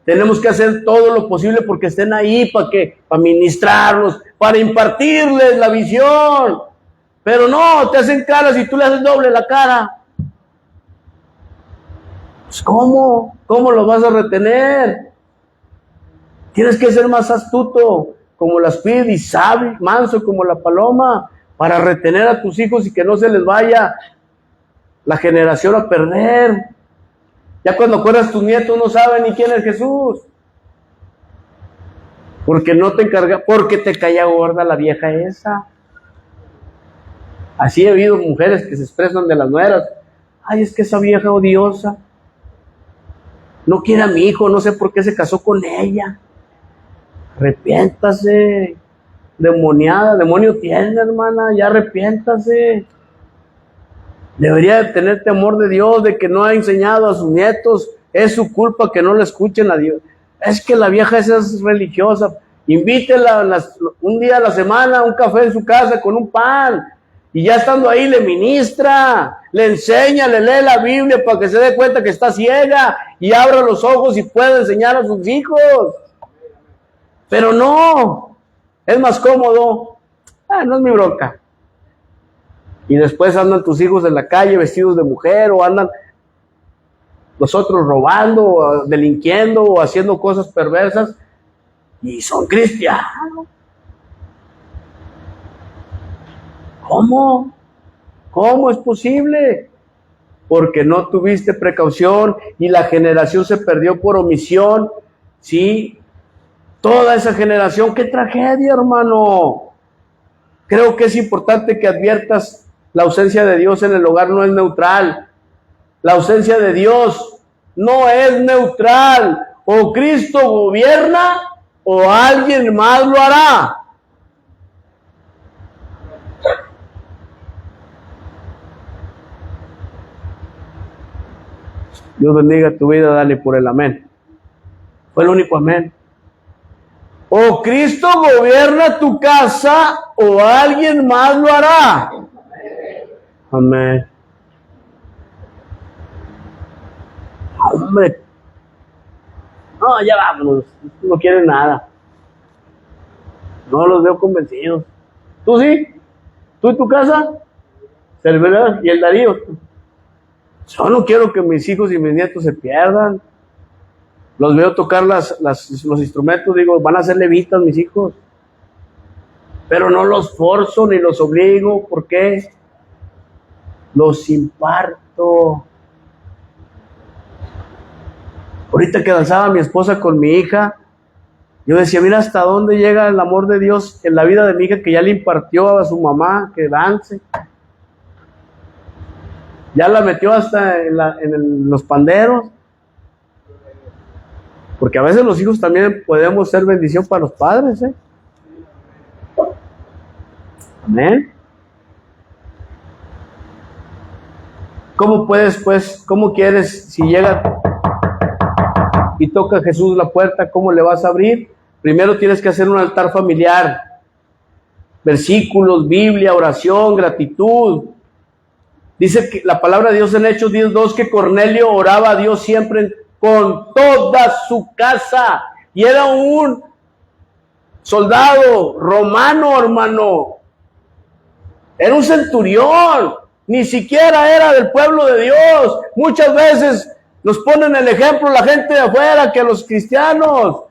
A: tenemos que hacer todo lo posible porque estén ahí para ministrarlos, para impartirles la visión. Pero no, te hacen caras y tú le haces doble la cara. Pues ¿cómo? ¿Cómo lo vas a retener? Tienes que ser más astuto, como las pid y sabio, manso como la paloma, para retener a tus hijos y que no se les vaya la generación a perder. Ya cuando acuerdas tus nietos no saben ni quién es Jesús. Porque no te encarga, porque te caía gorda la vieja esa. Así he habido mujeres que se expresan de las nueras. Ay, es que esa vieja odiosa no quiere a mi hijo, no sé por qué se casó con ella. Arrepiéntase, demoniada, demonio tiene, hermana, ya arrepiéntase. Debería de tener temor de Dios, de que no ha enseñado a sus nietos, es su culpa que no le escuchen a Dios. Es que la vieja esa es religiosa, invítela un día a la semana a un café en su casa con un pan, y ya estando ahí le ministra, le enseña, le lee la Biblia para que se dé cuenta que está ciega y abra los ojos y pueda enseñar a sus hijos. Pero no, es más cómodo, no es mi bronca. Y después andan tus hijos en la calle vestidos de mujer, o andan los otros robando, o delinquiendo, o haciendo cosas perversas, y son cristianos. ¿Cómo? ¿Cómo es posible? Porque no tuviste precaución y la generación se perdió por omisión. Sí, toda esa generación, qué tragedia, hermano. Creo que es importante que adviertas. La ausencia de Dios en el hogar no es neutral. La ausencia de Dios no es neutral. O Cristo gobierna o alguien más lo hará. Dios bendiga tu vida, dale por el amén. Fue el único amén. O Cristo gobierna tu casa o alguien más lo hará. Amén. Hombre. No, ya vámonos. No quieren nada. No los veo convencidos. ¿Tú sí? ¿Tú y tu casa? Cervera y el Darío. Yo no quiero que mis hijos y mis nietos se pierdan. Los veo tocar los instrumentos, digo, van a ser levitas mis hijos. Pero no los forzo ni los obligo. ¿Por qué? Los imparto. Ahorita que danzaba mi esposa con mi hija, yo decía, mira hasta dónde llega el amor de Dios en la vida de mi hija, que ya le impartió a su mamá que dance. Ya la metió hasta en los panderos. Porque a veces los hijos también podemos ser bendición para los padres, ¿eh? Amén. ¿Cómo puedes, pues, cómo quieres, si llega y toca Jesús la puerta, cómo le vas a abrir? Primero tienes que hacer un altar familiar. Versículos, Biblia, oración, gratitud. Dice que la palabra de Dios en Hechos 10:2 que Cornelio oraba a Dios siempre con toda su casa. Y era un soldado romano, hermano. Era un centurión. Ni siquiera era del pueblo de Dios. Muchas veces nos ponen el ejemplo la gente de afuera que los cristianos.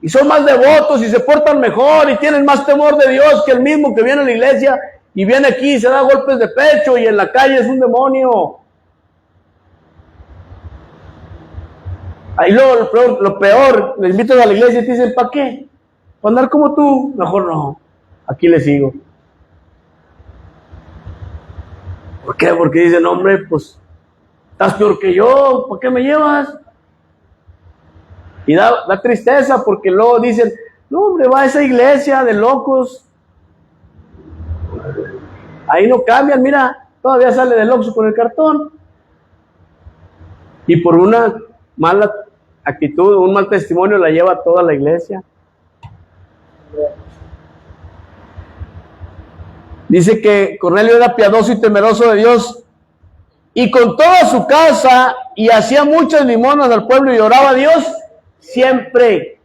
A: Y son más devotos y se portan mejor y tienen más temor de Dios que el mismo que viene a la iglesia y viene aquí y se da golpes de pecho y en la calle es un demonio. Ahí lo peor, le invitas a la iglesia y te dicen, ¿para qué? ¿Para andar como tú? Mejor no, aquí le sigo. ¿Por qué? Porque dicen, hombre, pues, estás peor que yo, ¿por qué me llevas? Y da tristeza porque luego dicen, no hombre, va a esa iglesia de locos. Ahí no cambian, mira, todavía sale del Oxxo con el cartón. Y por una mala actitud, un mal testimonio la lleva a toda la iglesia. Dice que Cornelio era piadoso y temeroso de Dios y con toda su casa y hacía muchas limonas al pueblo y oraba a Dios siempre.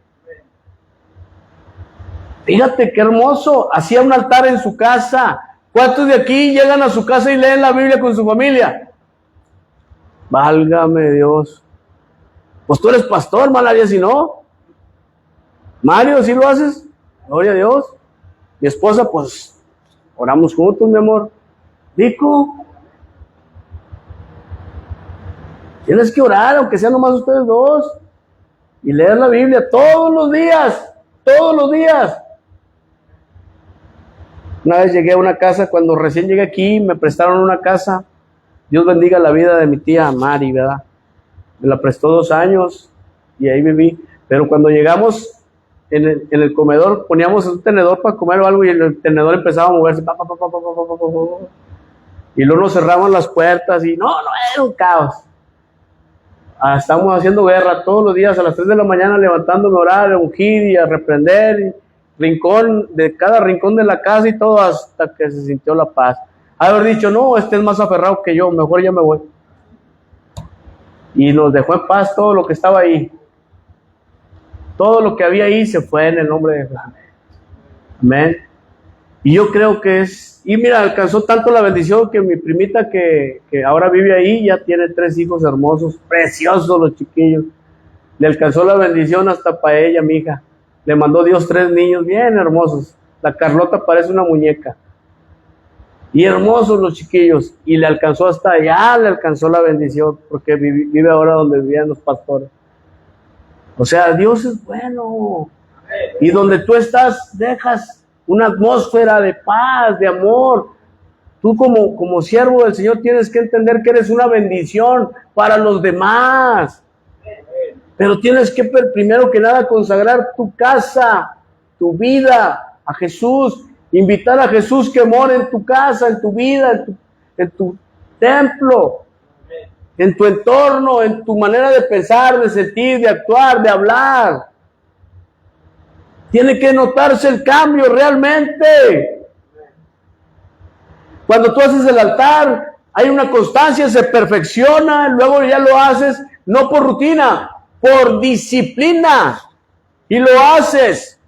A: Fíjate qué hermoso, hacía un altar en su casa. ¿Cuántos de aquí llegan a su casa y leen la Biblia con su familia? Válgame Dios. Pues tú eres pastor, Malaria, si no. Mario, ¿sí lo haces? Gloria a Dios. Mi esposa, pues, oramos juntos, mi amor. Rico. Tienes que orar, aunque sean nomás ustedes dos. Y leer la Biblia todos los días. Todos los días. Una vez llegué a una casa, cuando recién llegué aquí, me prestaron una casa. Dios bendiga la vida de mi tía Mari, ¿verdad? Me la prestó 2 años y ahí viví. Pero cuando llegamos en el comedor, poníamos un tenedor para comer o algo y el tenedor empezaba a moverse. Y luego nos cerraban las puertas y no, era un caos. Estábamos haciendo guerra todos los días a las 3 de la mañana levantándome a orar, a ungir y a reprender. Cada rincón de la casa y todo hasta que se sintió la paz. Haber dicho, no, este es más aferrado que yo, mejor ya me voy. Y nos dejó en paz todo lo que estaba ahí. Todo lo que había ahí se fue en el nombre de Jesús. Amén. Y yo creo que y mira, alcanzó tanto la bendición que mi primita que ahora vive ahí, ya tiene 3 hijos hermosos, preciosos los chiquillos. Le alcanzó la bendición hasta para ella, mi hija. Le mandó Dios 3 niños bien hermosos. La Carlota parece una muñeca. Y hermosos los chiquillos. Y le alcanzó hasta allá, le alcanzó la bendición, porque vive ahora donde vivían los pastores. O sea, Dios es bueno. Y donde tú estás, dejas una atmósfera de paz, de amor. Tú como siervo del Señor tienes que entender que eres una bendición para los demás. Pero tienes que primero que nada consagrar tu casa, tu vida a Jesús. Invitar a Jesús que more en tu casa, en tu vida, en tu templo. en tu entorno, en tu manera de pensar, de sentir, de actuar, de hablar. Tiene que notarse el cambio realmente. Cuando tú haces el altar, hay una constancia, se perfecciona, luego ya lo haces, no por rutina, por disciplina. Y lo haces.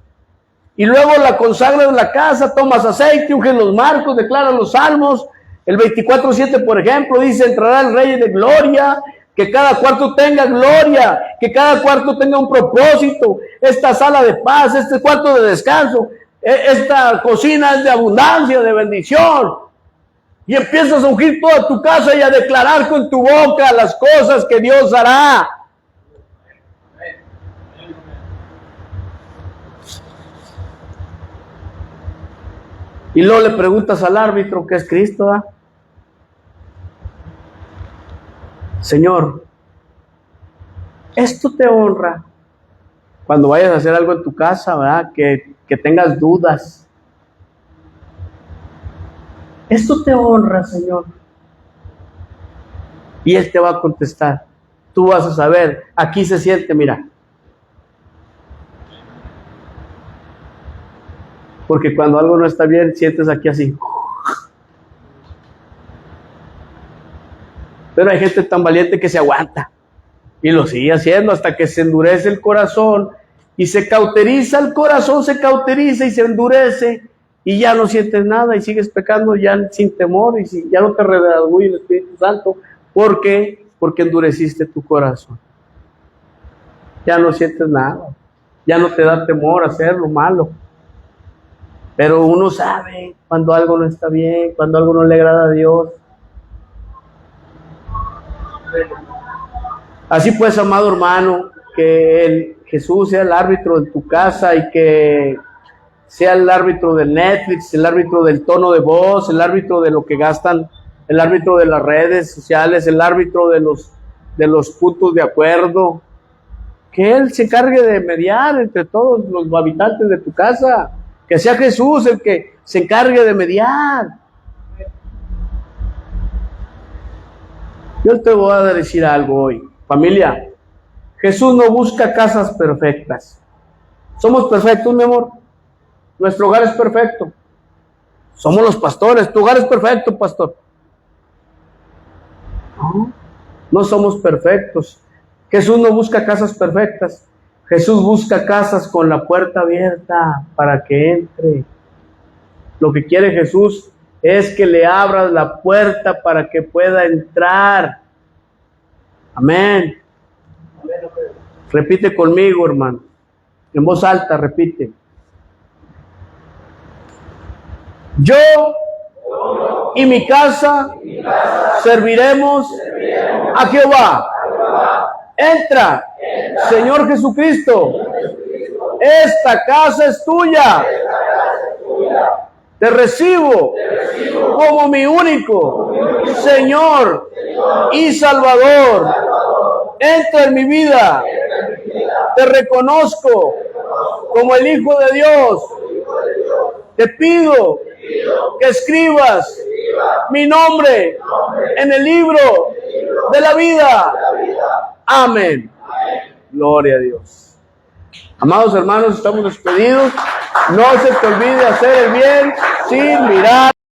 A: Y luego la consagras en la casa, tomas aceite, unges los marcos, declaras los salmos. El 24:7, por ejemplo, dice, entrará el Rey de gloria, que cada cuarto tenga gloria, que cada cuarto tenga un propósito. Esta sala de paz, este cuarto de descanso, esta cocina es de abundancia, de bendición. Y empiezas a ungir toda tu casa y a declarar con tu boca las cosas que Dios hará. Y luego le preguntas al árbitro, que es Cristo, ¿verdad? Señor, esto te honra. Cuando vayas a hacer algo en tu casa, ¿verdad? Que tengas dudas. Esto te honra, Señor. Y Él te va a contestar. Tú vas a saber, aquí se siente, mira. Porque cuando algo no está bien, sientes aquí así. Pero hay gente tan valiente que se aguanta y lo sigue haciendo hasta que se endurece el corazón y se cauteriza el corazón, se cauteriza y se endurece y ya no sientes nada y sigues pecando ya sin temor y ya no te redarguye el Espíritu Santo. ¿Por qué? Porque endureciste tu corazón. Ya no sientes nada, ya no te da temor hacer lo malo. Pero uno sabe cuando algo no está bien, cuando algo no le agrada a Dios. Así pues, amado hermano, que Jesús sea el árbitro de tu casa y que sea el árbitro de Netflix, el árbitro del tono de voz, el árbitro de lo que gastan, el árbitro de las redes sociales, el árbitro de los puntos de acuerdo. Que Él se encargue de mediar entre todos los habitantes de tu casa. Que sea Jesús el que se encargue de mediar. Yo te voy a decir algo hoy. Familia, Jesús no busca casas perfectas. Somos perfectos, mi amor. Nuestro hogar es perfecto. Somos los pastores. Tu hogar es perfecto, pastor. No somos perfectos. Jesús no busca casas perfectas. Jesús busca casas con la puerta abierta para que entre. Lo que quiere Jesús es que le abras la puerta para que pueda entrar. Amén. Repite conmigo, hermano. En voz alta, repite. Yo y mi casa serviremos a Jehová. Entra, Señor Jesucristo. Esta casa es tuya. Te recibo como mi único Señor y Salvador. Entra en mi vida. Te reconozco como el Hijo de Dios. Te pido que escribas mi nombre en el libro de la vida. Amén. Gloria a Dios. Amados hermanos, estamos despedidos. No se te olvide hacer el bien sin mirar.